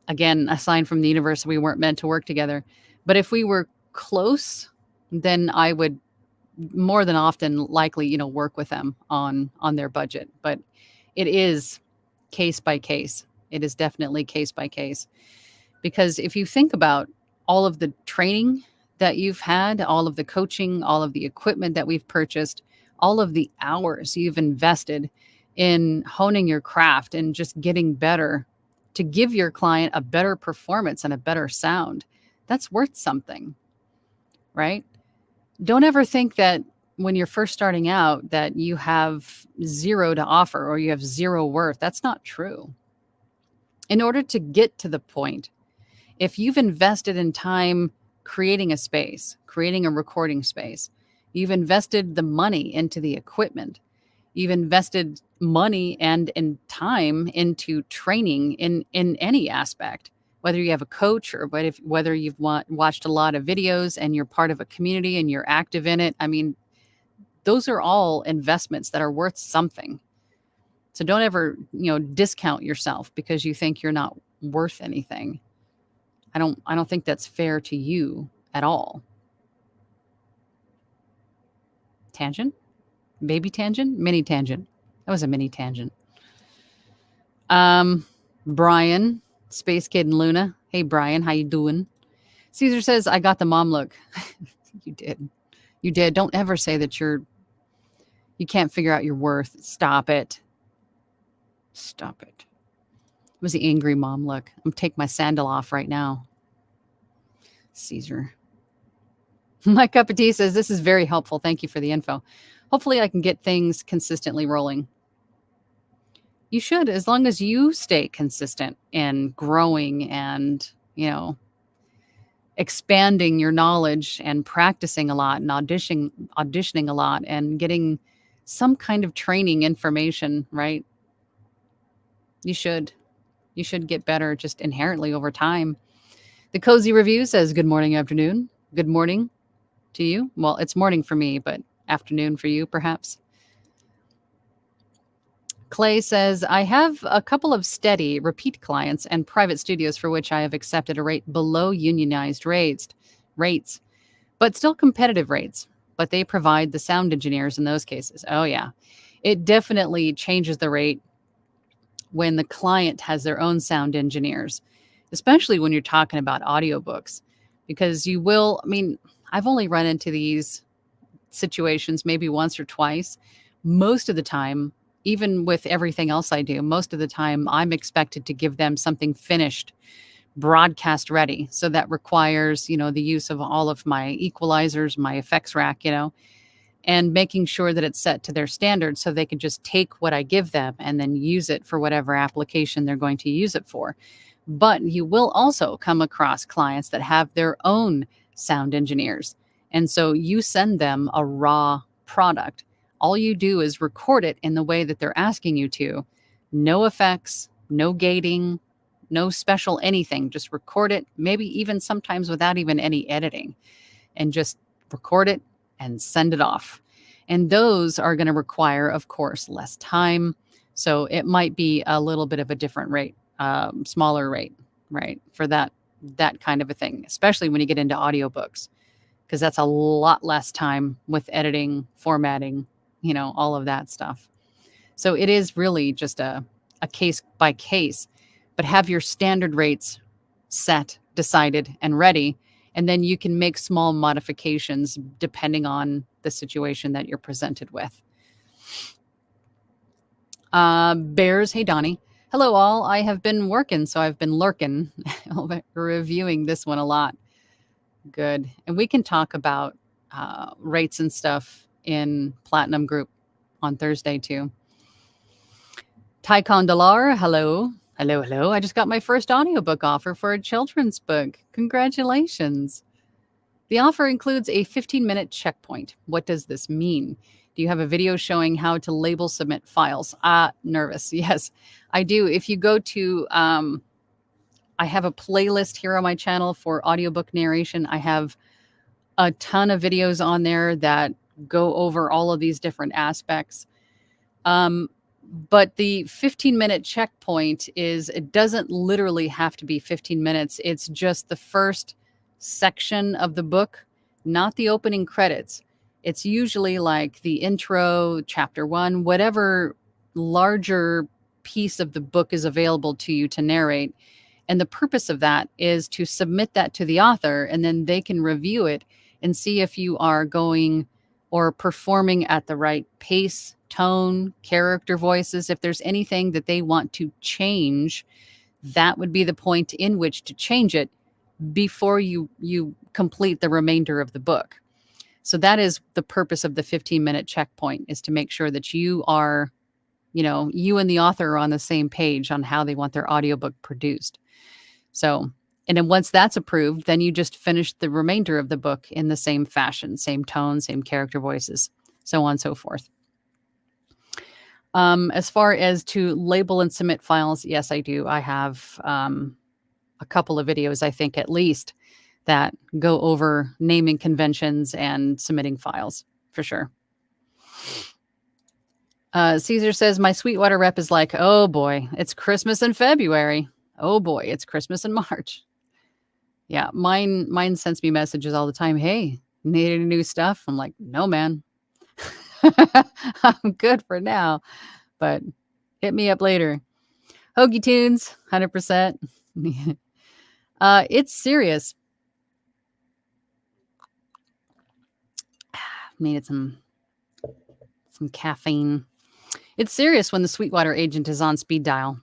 A: again, a sign from the universe we weren't meant to work together. But if we were close, then I would more than often likely, work with them on their budget. But it is case by case. It is definitely case by case. Because if you think about all of the training that you've had, all of the coaching, all of the equipment that we've purchased, all of the hours you've invested in honing your craft and just getting better to give your client a better performance and a better sound, that's worth something, right? Don't ever think that when you're first starting out that you have zero to offer or you have zero worth. That's not true. In order to get to the point, if you've invested in time creating a space, creating a recording space, you've invested the money into the equipment, you've invested money and in time into training in any aspect, whether you have a coach or whether you've watched a lot of videos and you're part of a community and you're active in it. I mean, those are all investments that are worth something. So don't ever, discount yourself because you think you're not worth anything. I don't think that's fair to you at all. Tangent? Baby tangent? Mini tangent. That was a mini tangent. Brian, Space Kid and Luna. Hey, Brian, how you doing? Caesar says, I got the mom look. You did. You did. Don't ever say that you can't figure out your worth. Stop it. Stop it. It was the angry mom look. I'm going to take my sandal off right now. Caesar. My cup of tea says, this is very helpful. Thank you for the info. Hopefully I can get things consistently rolling. You should, as long as you stay consistent and growing and, expanding your knowledge and practicing a lot and auditioning a lot and getting some kind of training information, right? You should get better just inherently over time. The Cozy Review says, good morning, afternoon. Good morning to you. Well, it's morning for me, but afternoon for you, perhaps. Clay says, I have a couple of steady repeat clients and private studios for which I have accepted a rate below unionized rates, but still competitive rates. But they provide the sound engineers in those cases. Oh, yeah. It definitely changes the rate when the client has their own sound engineers, especially when you're talking about audiobooks, because I've only run into these situations, maybe once or twice. Most of the time, even with everything else I do, most of the time I'm expected to give them something finished, broadcast ready. So that requires, the use of all of my equalizers, my effects rack, and making sure that it's set to their standards so they can just take what I give them and then use it for whatever application they're going to use it for. But you will also come across clients that have their own sound engineers. And so you send them a raw product. All you do is record it in the way that they're asking you to. No effects, no gating, no special anything. Just record it, maybe even sometimes without even any editing, and just record it and send it off. And those are going to require, of course, less time. So it might be a little bit of a different rate, smaller rate, right? For that kind of a thing, especially when you get into audiobooks, because that's a lot less time with editing, formatting, all of that stuff. So it is really just a case by case, but have your standard rates set, decided, and ready. And then you can make small modifications depending on the situation that you're presented with. Bears, hey, Donnie. Hello, all. I have been working, so I've been lurking, reviewing this one a lot. Good. And we can talk about rates and stuff in Platinum Group on Thursday, too. Ty Condalar, hello. Hello. I just got my first audiobook offer for a children's book. Congratulations. The offer includes a 15-minute checkpoint. What does this mean? Do you have a video showing how to label submit files? Nervous. Yes, I do. If you go to, I have a playlist here on my channel for audiobook narration. I have a ton of videos on there that go over all of these different aspects. But the 15-minute checkpoint it doesn't literally have to be 15 minutes. It's just the first section of the book, not the opening credits. It's usually like the intro, chapter 1, whatever larger piece of the book is available to you to narrate. And the purpose of that is to submit that to the author, and then they can review it and see if you are going or performing at the right pace, tone, character voices. If there's anything that they want to change, that would be the point in which to change it before you complete the remainder of the book. So that is the purpose of the 15-minute checkpoint, is to make sure that you are, you and the author are on the same page on how they want their audiobook produced. So, and then once that's approved, then you just finish the remainder of the book in the same fashion, same tone, same character voices, so on and so forth. As far as to label and submit files, yes, I do. I have a couple of videos, I think at least, that go over naming conventions and submitting files, for sure. Caesar says, my Sweetwater rep is like, oh boy, it's Christmas in February. Oh boy, it's Christmas in March. Yeah, mine sends me messages all the time. Hey, need any new stuff? I'm like, no, man. I'm good for now, but hit me up later. Hoagie Tunes, 100%. It's serious. Needed some caffeine. It's serious when the Sweetwater agent is on speed dial,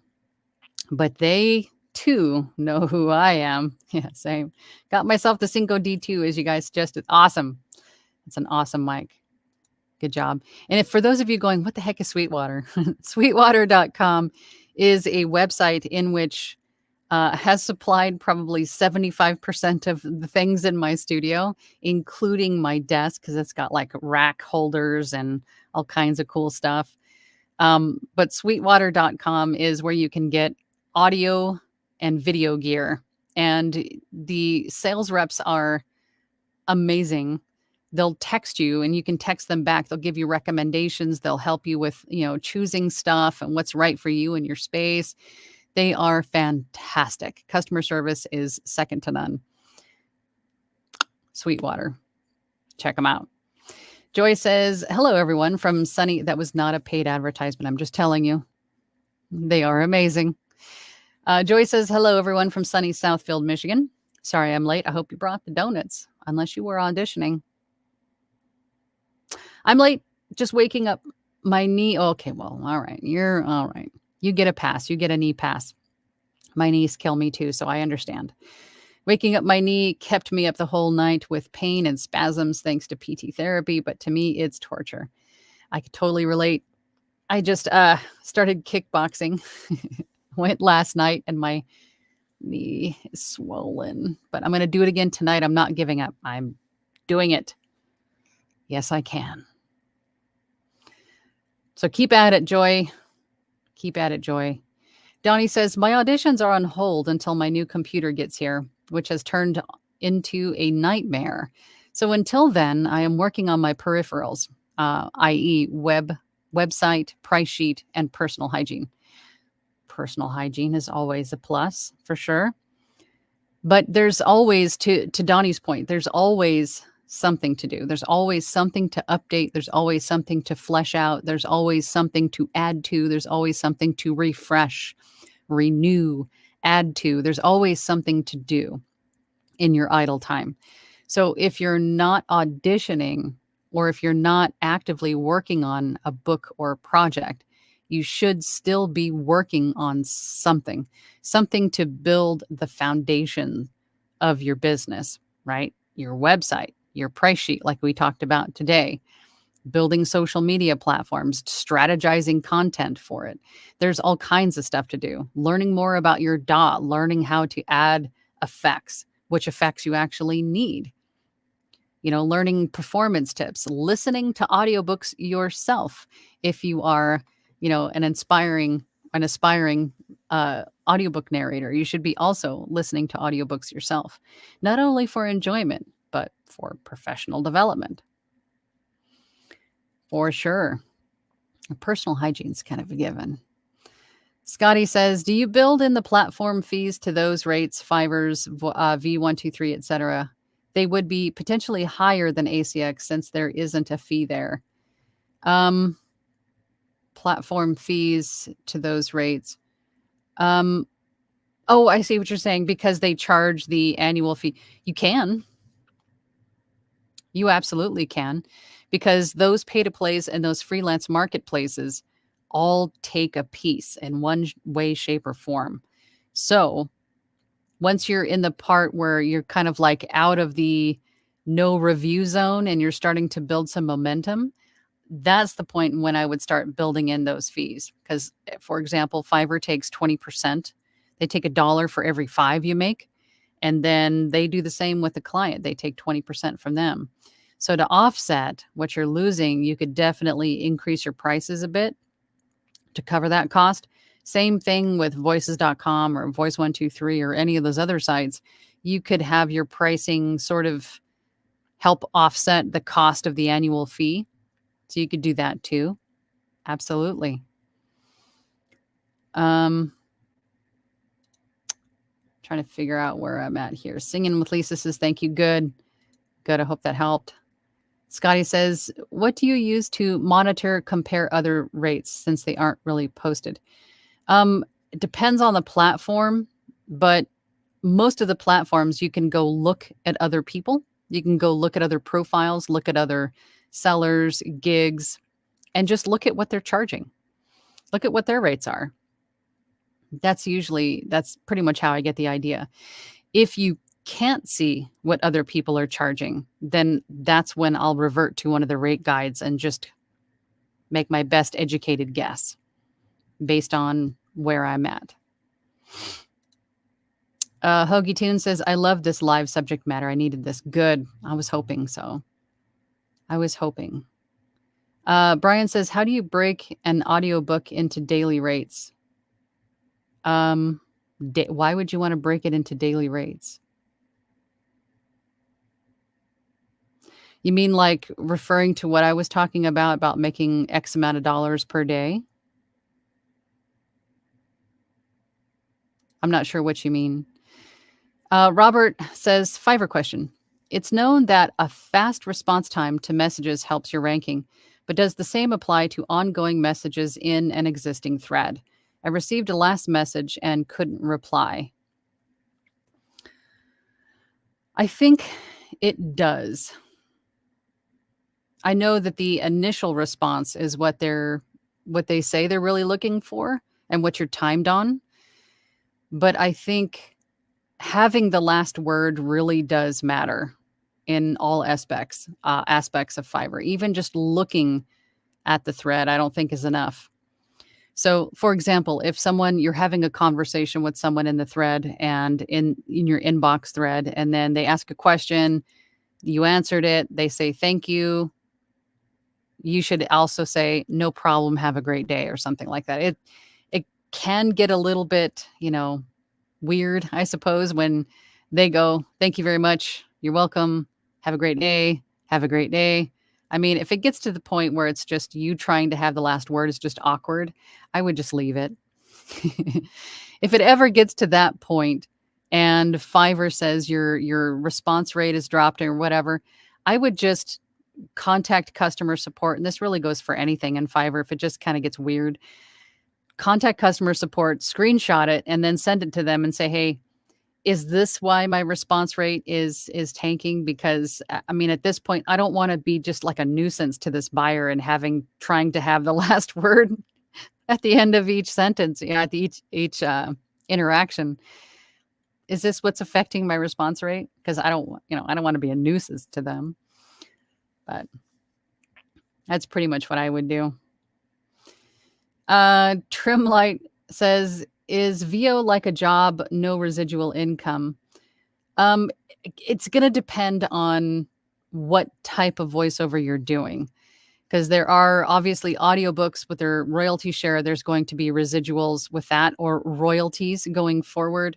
A: but they too know who I am. Yeah, same. Got myself the Cinco D2 as you guys suggested. Awesome. It's an awesome mic. Good job. And if for those of you going, what the heck is Sweetwater? Sweetwater.com is a website in which has supplied probably 75% of the things in my studio, including my desk, because it's got like rack holders and all kinds of cool stuff. But Sweetwater.com is where you can get audio and video gear. And the sales reps are amazing. They'll text you and you can text them back. They'll give you recommendations. They'll help you with, choosing stuff and what's right for you and your space. They are fantastic. Customer service is second to none. Sweetwater. Check them out. Joy says, hello, everyone from sunny. That was not a paid advertisement. I'm just telling you. They are amazing. Joy says, hello, everyone from sunny Southfield, Michigan. Sorry I'm late. I hope you brought the donuts, unless you were auditioning. I'm late, just waking up. My knee. Okay, well, all right. You're all right. You get a pass. You get a knee pass. My knees kill me too, so I understand. Waking up my knee kept me up the whole night with pain and spasms thanks to PT therapy, but to me, it's torture. I could totally relate. I just started kickboxing. Went last night and my knee is swollen, but I'm going to do it again tonight. I'm not giving up. I'm doing it. Yes, I can. So keep at it, Joy. Keep at it, Joy. Donnie says, my auditions are on hold until my new computer gets here, which has turned into a nightmare. So until then, I am working on my peripherals, i.e. website, price sheet, and personal hygiene. Personal hygiene is always a plus, for sure. But there's always, to Donnie's point, there's always something to do. There's always something to update. There's always something to flesh out. There's always something to add to. There's always something to refresh, renew, add to. There's always something to do in your idle time. So if you're not auditioning or if you're not actively working on a book or a project, you should still be working on something to build the foundation of your business, right? Your website, your price sheet, like we talked about today, building social media platforms, strategizing content for it. There's all kinds of stuff to do. Learning more about your DAW, learning how to add effects, which effects you actually need. Learning performance tips, listening to audiobooks yourself. If you are, an aspiring audiobook narrator, you should be also listening to audiobooks yourself, not only for enjoyment, but for professional development. For sure. Personal hygiene is kind of a given. Scotty says, do you build in the platform fees to those rates, Fivers, V123, etc.? They would be potentially higher than ACX since there isn't a fee there. Platform fees to those rates. Oh, I see what you're saying. Because they charge the annual fee. You can. You absolutely can. Because those pay-to-plays and those freelance marketplaces all take a piece in one way, shape, or form. So once you're in the part where you're kind of like out of the no review zone and you're starting to build some momentum, that's the point when I would start building in those fees. Because, for example, Fiverr takes 20%. They take $1 for every 5 you make. And then they do the same with the client. They take 20% from them. So to offset what you're losing, you could definitely increase your prices a bit to cover that cost. Same thing with voices.com or voice123 or any of those other sites. You could have your pricing sort of help offset the cost of the annual fee. So you could do that too. Absolutely. Trying to figure out where I'm at here. Singing with Lisa says, thank you. Good. I hope that helped. Scotty says, what do you use to monitor, compare other rates since they aren't really posted? It depends on the platform, but most of the platforms you can go look at other people. You can go look at other profiles, look at other sellers, gigs, and just look at what they're charging. Look at what their rates are. That's pretty much how I get the idea. If you can't see what other people are charging, then that's when I'll revert to one of the rate guides and just make my best educated guess based on where I'm at. Hoagie Toon says, I love this live subject matter. I needed this. Good. I was hoping so. Brian says, how do you break an audiobook into daily rates? Why would you want to break it into daily rates? You mean like referring to what I was talking about making X amount of dollars per day? I'm not sure what you mean. Robert says, Fiverr question. It's known that a fast response time to messages helps your ranking, but does the same apply to ongoing messages in an existing thread? I received a last message and couldn't reply. I think it does. I know that the initial response is what they say they're really looking for and what you're timed on. But I think having the last word really does matter in all aspects of Fiverr. Even just looking at the thread, I don't think is enough. So, for example, if you're having a conversation with someone in the thread and in your inbox thread, and then they ask a question, you answered it, they say thank you, you should also say no problem, have a great day, or something like that. It can get a little bit, weird, I suppose, when they go, thank you very much, you're welcome, have a great day, have a great day. I mean, if it gets to the point where it's just you trying to have the last word is just awkward, I would just leave it. If it ever gets to that point and Fiverr says your response rate is dropped or whatever, I would just contact customer support. And this really goes for anything in Fiverr. If it just kind of gets weird, contact customer support, screenshot it, and then send it to them and say, hey, is this why my response rate is tanking? Because I mean, at this point, I don't want to be just like a nuisance to this buyer and trying to have the last word at the end of each sentence, at each interaction. Is this what's affecting my response rate? Because I don't want to be a nuisance to them. But that's pretty much what I would do. Trimlight says, is VO like a job, no residual income? It's going to depend on what type of voiceover you're doing, because there are obviously audiobooks with their royalty share. There's going to be residuals with that, or royalties going forward.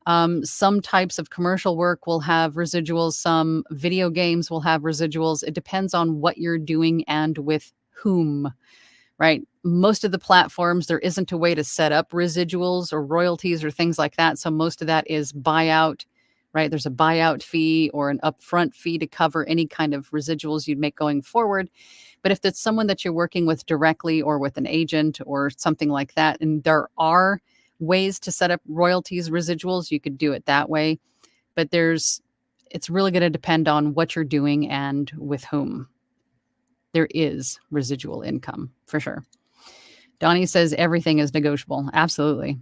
A: Some types of commercial work will have residuals. Some video games will have residuals. It depends on what you're doing and with whom, right? Most of the platforms, there isn't a way to set up residuals or royalties or things like that. So most of that is buyout, right? There's a buyout fee or an upfront fee to cover any kind of residuals you'd make going forward. But if it's someone that you're working with directly or with an agent or something like that, and there are ways to set up royalties, residuals, you could do it that way. But it's really going to depend on what you're doing and with whom. There is residual income for sure. Donnie says everything is negotiable. Absolutely.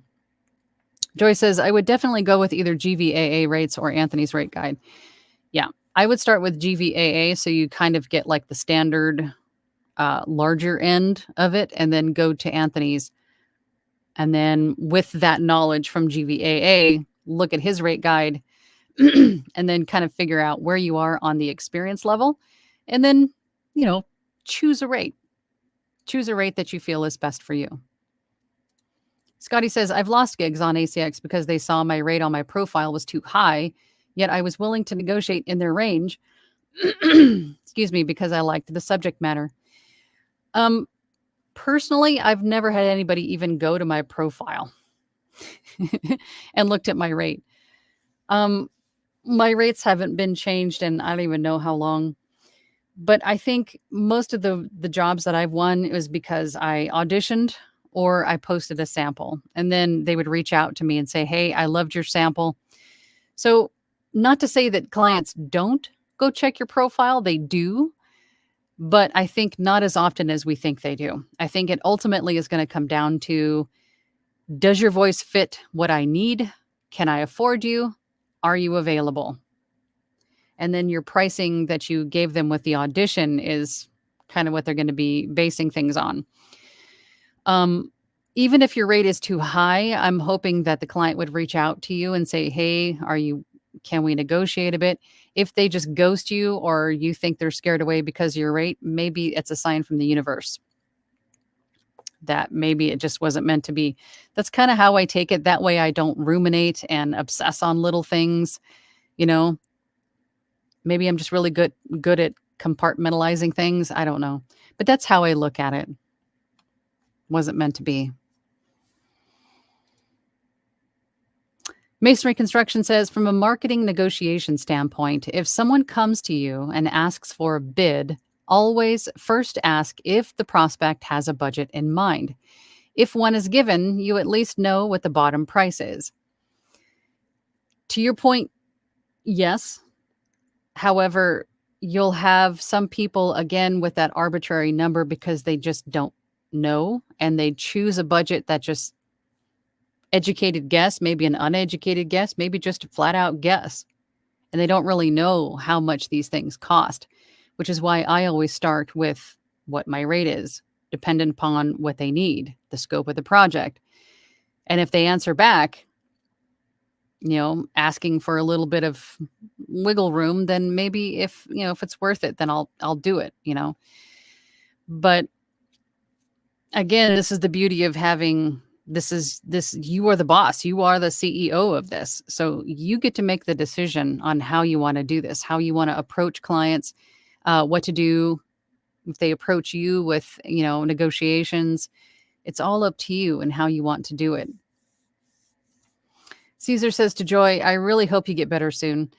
A: Joy says, I would definitely go with either GVAA rates or Anthony's rate guide. Yeah, I would start with GVAA, so you kind of get like the standard larger end of it, and then go to Anthony's. And then with that knowledge from GVAA, look at his rate guide and then kind of figure out where you are on the experience level. And then, choose a rate. Choose a rate that you feel is best for you. Scotty says, I've lost gigs on ACX because they saw my rate on my profile was too high, yet I was willing to negotiate in their range. Excuse me, because I liked the subject matter. Personally, I've never had anybody even go to my profile and looked at my rate. My rates haven't been changed and I don't even know how long. But I think most of the jobs that I've won was because I auditioned or I posted a sample. And then they would reach out to me and say, hey, I loved your sample. So not to say that clients don't go check your profile. They do. But I think not as often as we think they do. I think it ultimately is going to come down to, does your voice fit what I need? Can I afford you? Are you available? And then your pricing that you gave them with the audition is kind of what they're going to be basing things on. Even if your rate is too high, I'm hoping that the client would reach out to you and say, hey, can we negotiate a bit? If they just ghost you or you think they're scared away because of your rate, maybe it's a sign from the universe that maybe it just wasn't meant to be. That's kind of how I take it. That way I don't ruminate and obsess on little things, Maybe I'm just really good at compartmentalizing things. I don't know. But that's how I look at it. Wasn't meant to be. Masonry Construction says, from a marketing negotiation standpoint, if someone comes to you and asks for a bid, always first ask if the prospect has a budget in mind. If one is given, you at least know what the bottom price is. To your point, yes. However, You'll have some people, again, with that arbitrary number because they just don't know, and they choose a budget that just educated guess, maybe an uneducated guess, maybe just a flat out guess. And they don't really know how much these things cost, which is why I always start with what my rate is, dependent upon what they need, the scope of the project. And if they answer back, asking for a little bit of wiggle room, then maybe if it's worth it, then I'll do it. But again, this is the beauty of having you are the boss, you are the CEO of this. So you get to make the decision on how you want to do this, how you want to approach clients, what to do if they approach you with, negotiations. It's all up to you and how you want to do it. Caesar says to Joy, I really hope you get better soon.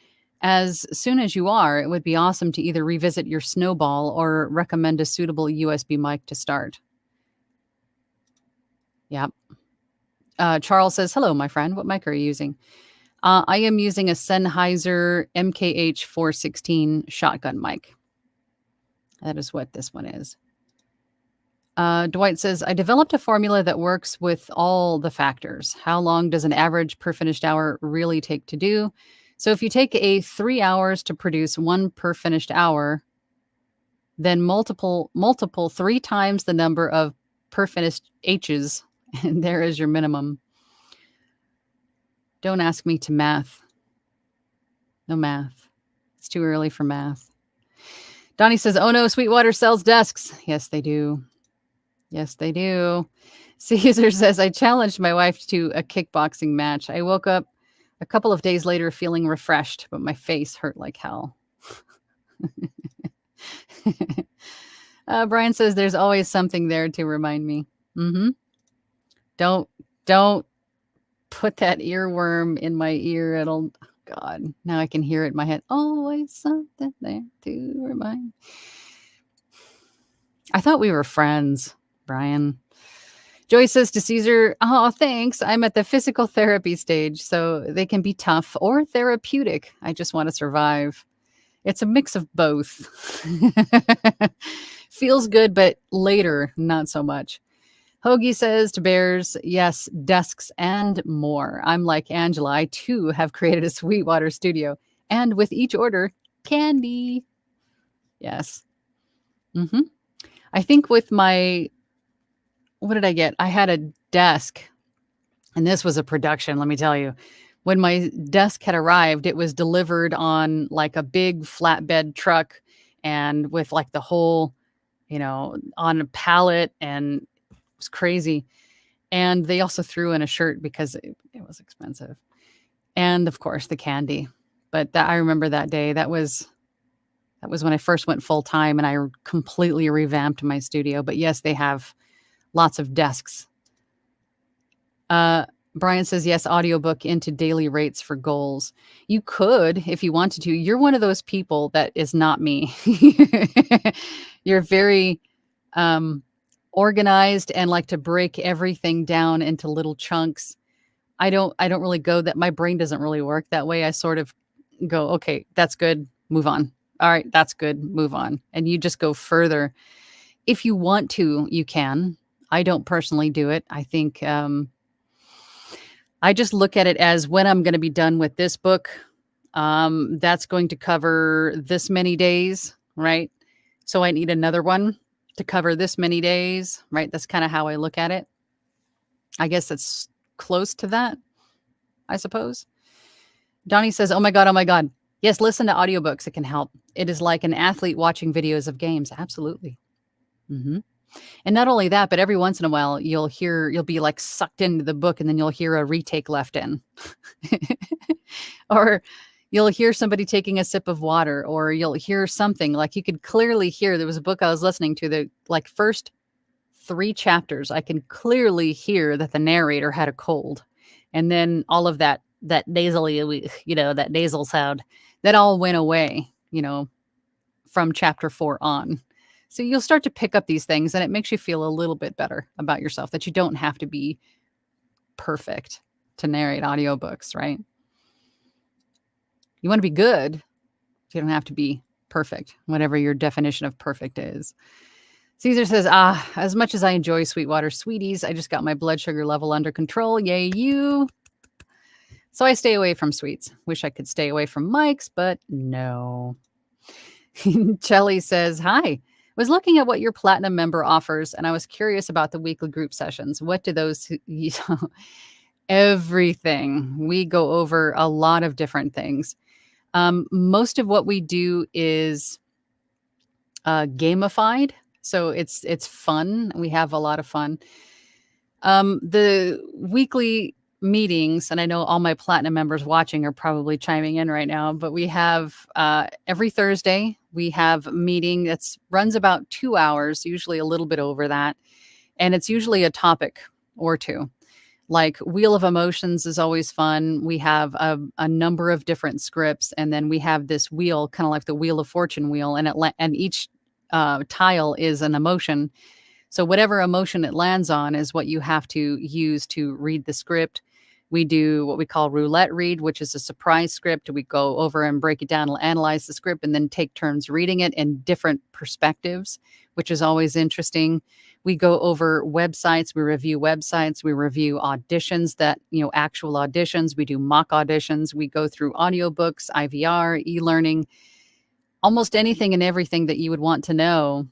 A: As soon as you are, it would be awesome to either revisit your snowball or recommend a suitable USB mic to start. Yep. Charles says, hello, my friend. What mic are you using? I am using a Sennheiser MKH 416 shotgun mic. That is what this one is. Dwight says, I developed a formula that works with all the factors. How long does an average per finished hour really take to do? So if you take 3 hours to produce one per finished hour, then multiple 3 times the number of per finished H's, and there is your minimum. Don't ask me to math. No math. It's too early for math. Donnie says, oh no, Sweetwater sells desks. Yes, they do. Yes, they do. Caesar says, I challenged my wife to a kickboxing match. I woke up a couple of days later feeling refreshed, but my face hurt like hell. Brian says, there's always something there to remind me. Mm-hmm. Don't put that earworm in my ear. God, now I can hear it in my head. Always something there to remind. I thought we were friends, Brian. Joy says to Caesar, oh, thanks. I'm at the physical therapy stage, so they can be tough or therapeutic. I just want to survive. It's a mix of both. Feels good, but later, not so much. Hoagie says to Bears, yes, desks and more. I'm like Angela. I, too, have created a Sweetwater studio. And with each order, candy. Yes. Mm-hmm. I think with what did I get? I had a desk, and this was a production, let me tell you. When my desk had arrived, it was delivered on like a big flatbed truck and with like the whole, on a pallet, and it was crazy. And they also threw in a shirt because it was expensive. And of course the candy. But I remember that day. That was when I first went full time and I completely revamped my studio. But yes, they have lots of desks. Brian says, yes, audiobook into daily rates for goals. You could, if you wanted to. You're one of those people that is not me. You're very organized and like to break everything down into little chunks. I don't really go that. My brain doesn't really work that way. I sort of go, okay, that's good. Move on. All right, that's good. Move on. And you just go further. If you want to, you can. I don't personally do it. I think I just look at it as when I'm going to be done with this book. That's going to cover this many days, right? So I need another one to cover this many days, right? That's kind of how I look at it. I guess that's close to that, I suppose. Donnie says, oh my God. Yes, listen to audiobooks. It can help. It is like an athlete watching videos of games. Absolutely. Mm-hmm. And not only that, but every once in a while, you'll be like sucked into the book and then you'll hear a retake left in. Or you'll hear somebody taking a sip of water, or you'll hear something like you could clearly hear. There was a book I was listening to, the like first 3 chapters. I can clearly hear that the narrator had a cold. And then all of that nasally, that nasal sound, that all went away, from chapter 4 on. So you'll start to pick up these things and it makes you feel a little bit better about yourself, that you don't have to be perfect to narrate audiobooks, right? You want to be good. You don't have to be Perfect, whatever your definition of perfect is. Caesar says, as much as I enjoy Sweetwater Sweeties, I just got my blood sugar level under control. Yay, you. So I stay away from sweets. Wish I could stay away from Mike's, but no. Chelly says, hi. Was looking at what your platinum member offers, and I was curious about the weekly group sessions. What do those... Everything. We go over a lot of different things. Most of what we do is gamified. So it's fun. We have a lot of fun. The weekly meetings, and I know all my platinum members watching are probably chiming in right now, but we have every Thursday, we have a meeting that runs about 2 hours, usually a little bit over that. And it's usually a topic or two. Like Wheel of Emotions is always fun. We have a number of different scripts, and then we have this wheel, kind of like the Wheel of Fortune wheel, and each tile is an emotion. So whatever emotion it lands on is what you have to use to read the script. We do what we call roulette read, which is a surprise script. We go over and break it down, analyze the script, and then take turns reading it in different perspectives, which is always interesting. We go over websites. We review websites. We review auditions actual auditions. We do mock auditions. We go through audiobooks, IVR, e-learning, almost anything and everything that you would want to know.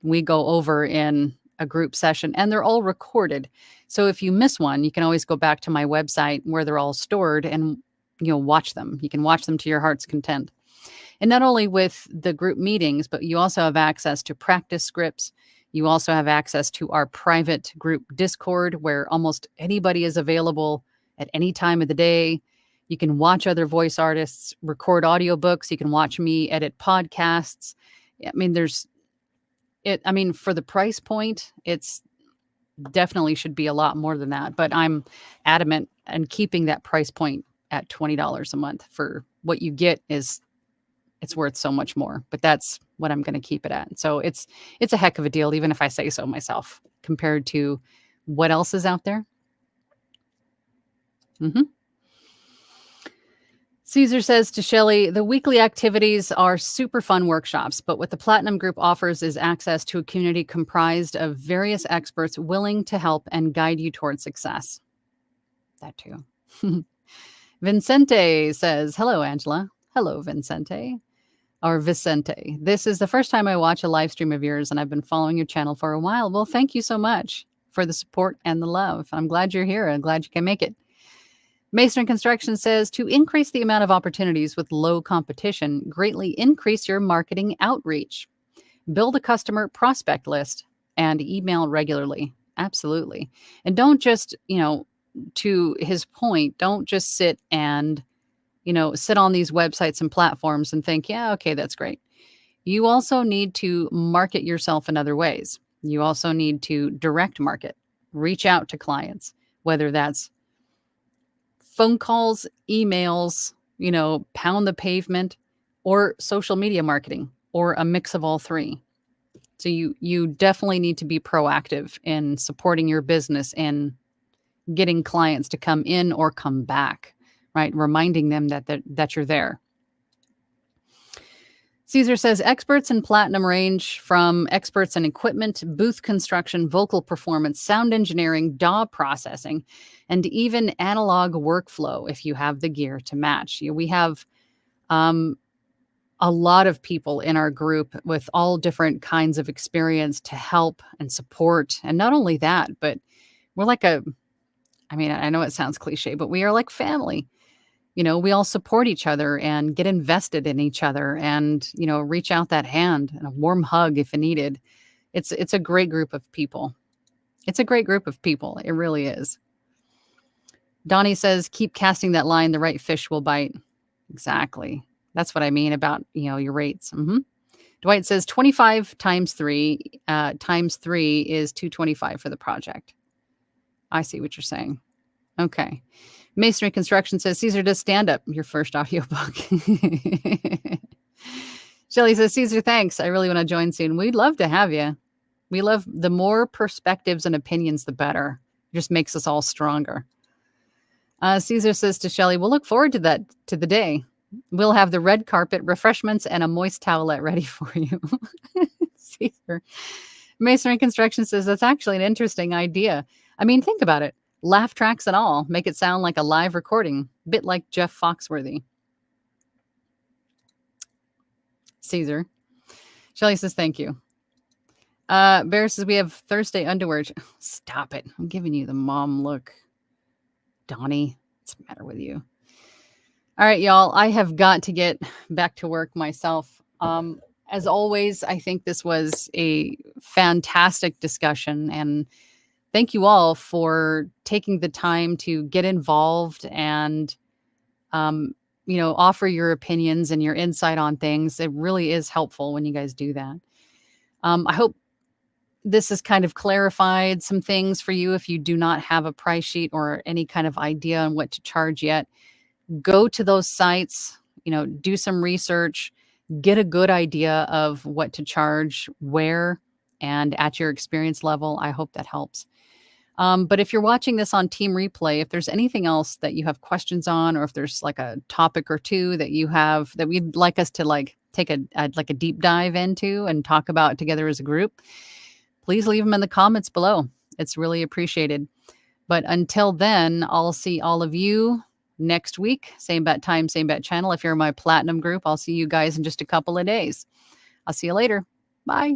A: We go over in a group session, and they're all recorded. So if you miss one, you can always go back to my website where they're all stored and watch them. You can watch them to your heart's content. And not only with the group meetings, but you also have access to practice scripts. You also have access to our private group Discord, where almost anybody is available at any time of the day. You can watch other voice artists record audiobooks. You can watch me edit podcasts. I mean, for the price point, it's definitely should be a lot more than that. But I'm adamant and keeping that price point at $20 a month. For what you get it's worth so much more. But that's what I'm going to keep it at. So it's a heck of a deal, even if I say so myself, compared to what else is out there. Caesar says to Shelley, the weekly activities are super fun workshops, but what the Platinum Group offers is access to a community comprised of various experts willing to help and guide you towards success. That too. Vincente says, hello, Angela. Hello, Vincente. Or Vicente. This is the first time I watch a live stream of yours, and I've been following your channel for a while. Well, thank you so much for the support and the love. I'm glad you're here. I'm glad you can make it. Mason Construction says, to increase the amount of opportunities with low competition, greatly increase your marketing outreach. Build a customer prospect list and email regularly. Absolutely. And don't just, to his point, don't just sit and, sit on these websites and platforms and think, yeah, okay, that's great. You also need to market yourself in other ways. You also need to direct market, reach out to clients, whether that's phone calls, emails, pound the pavement, or social media marketing, or a mix of all three. So you definitely need to be proactive in supporting your business and getting clients to come in or come back, right? Reminding them that you're there. Caesar says, experts in Platinum range from experts in equipment, booth construction, vocal performance, sound engineering, DAW processing, and even analog workflow if you have the gear to match. We have a lot of people in our group with all different kinds of experience to help and support. And not only that, but we're like I know it sounds cliche, but we are like family. We all support each other and get invested in each other and, reach out that hand and a warm hug if needed. It's a great group of people. It's a great group of people. It really is. Donnie says, keep casting that line. The right fish will bite. Exactly. That's what I mean about, your rates. Dwight says 25 times 3 is 225 for the project. I see what you're saying. Okay. Masonry Construction says, Caesar does stand up, your first audiobook. Shelly says, Caesar, thanks. I really want to join soon. We'd love to have you. We love the more perspectives and opinions, the better. It just makes us all stronger. Caesar says to Shelly, we'll look forward to the day. We'll have the red carpet, refreshments, and a moist towelette ready for you. Caesar. Masonry Construction says that's actually an interesting idea. I mean, think about it. Laugh tracks and all. Make it sound like a live recording. Bit like Jeff Foxworthy. Caesar. Shelly says thank you. Bear says we have Thursday underwear. Stop it. I'm giving you the mom look. Donnie, what's the matter with you? All right, y'all. I have got to get back to work myself. As always, I think this was a fantastic discussion, and thank you all for taking the time to get involved and, offer your opinions and your insight on things. It really is helpful when you guys do that. I hope this has kind of clarified some things for you. If you do not have a price sheet or any kind of idea on what to charge yet, go to those sites, do some research, get a good idea of what to charge, where, and at your experience level. I hope that helps. But if you're watching this on Team Replay, if there's anything else that you have questions on, or if there's like a topic or two that you have that we'd like us to take a deep dive into and talk about together as a group, please leave them in the comments below. It's really appreciated. But until then, I'll see all of you next week. Same bat time, same bat channel. If you're in my platinum group, I'll see you guys in just a couple of days. I'll see you later. Bye.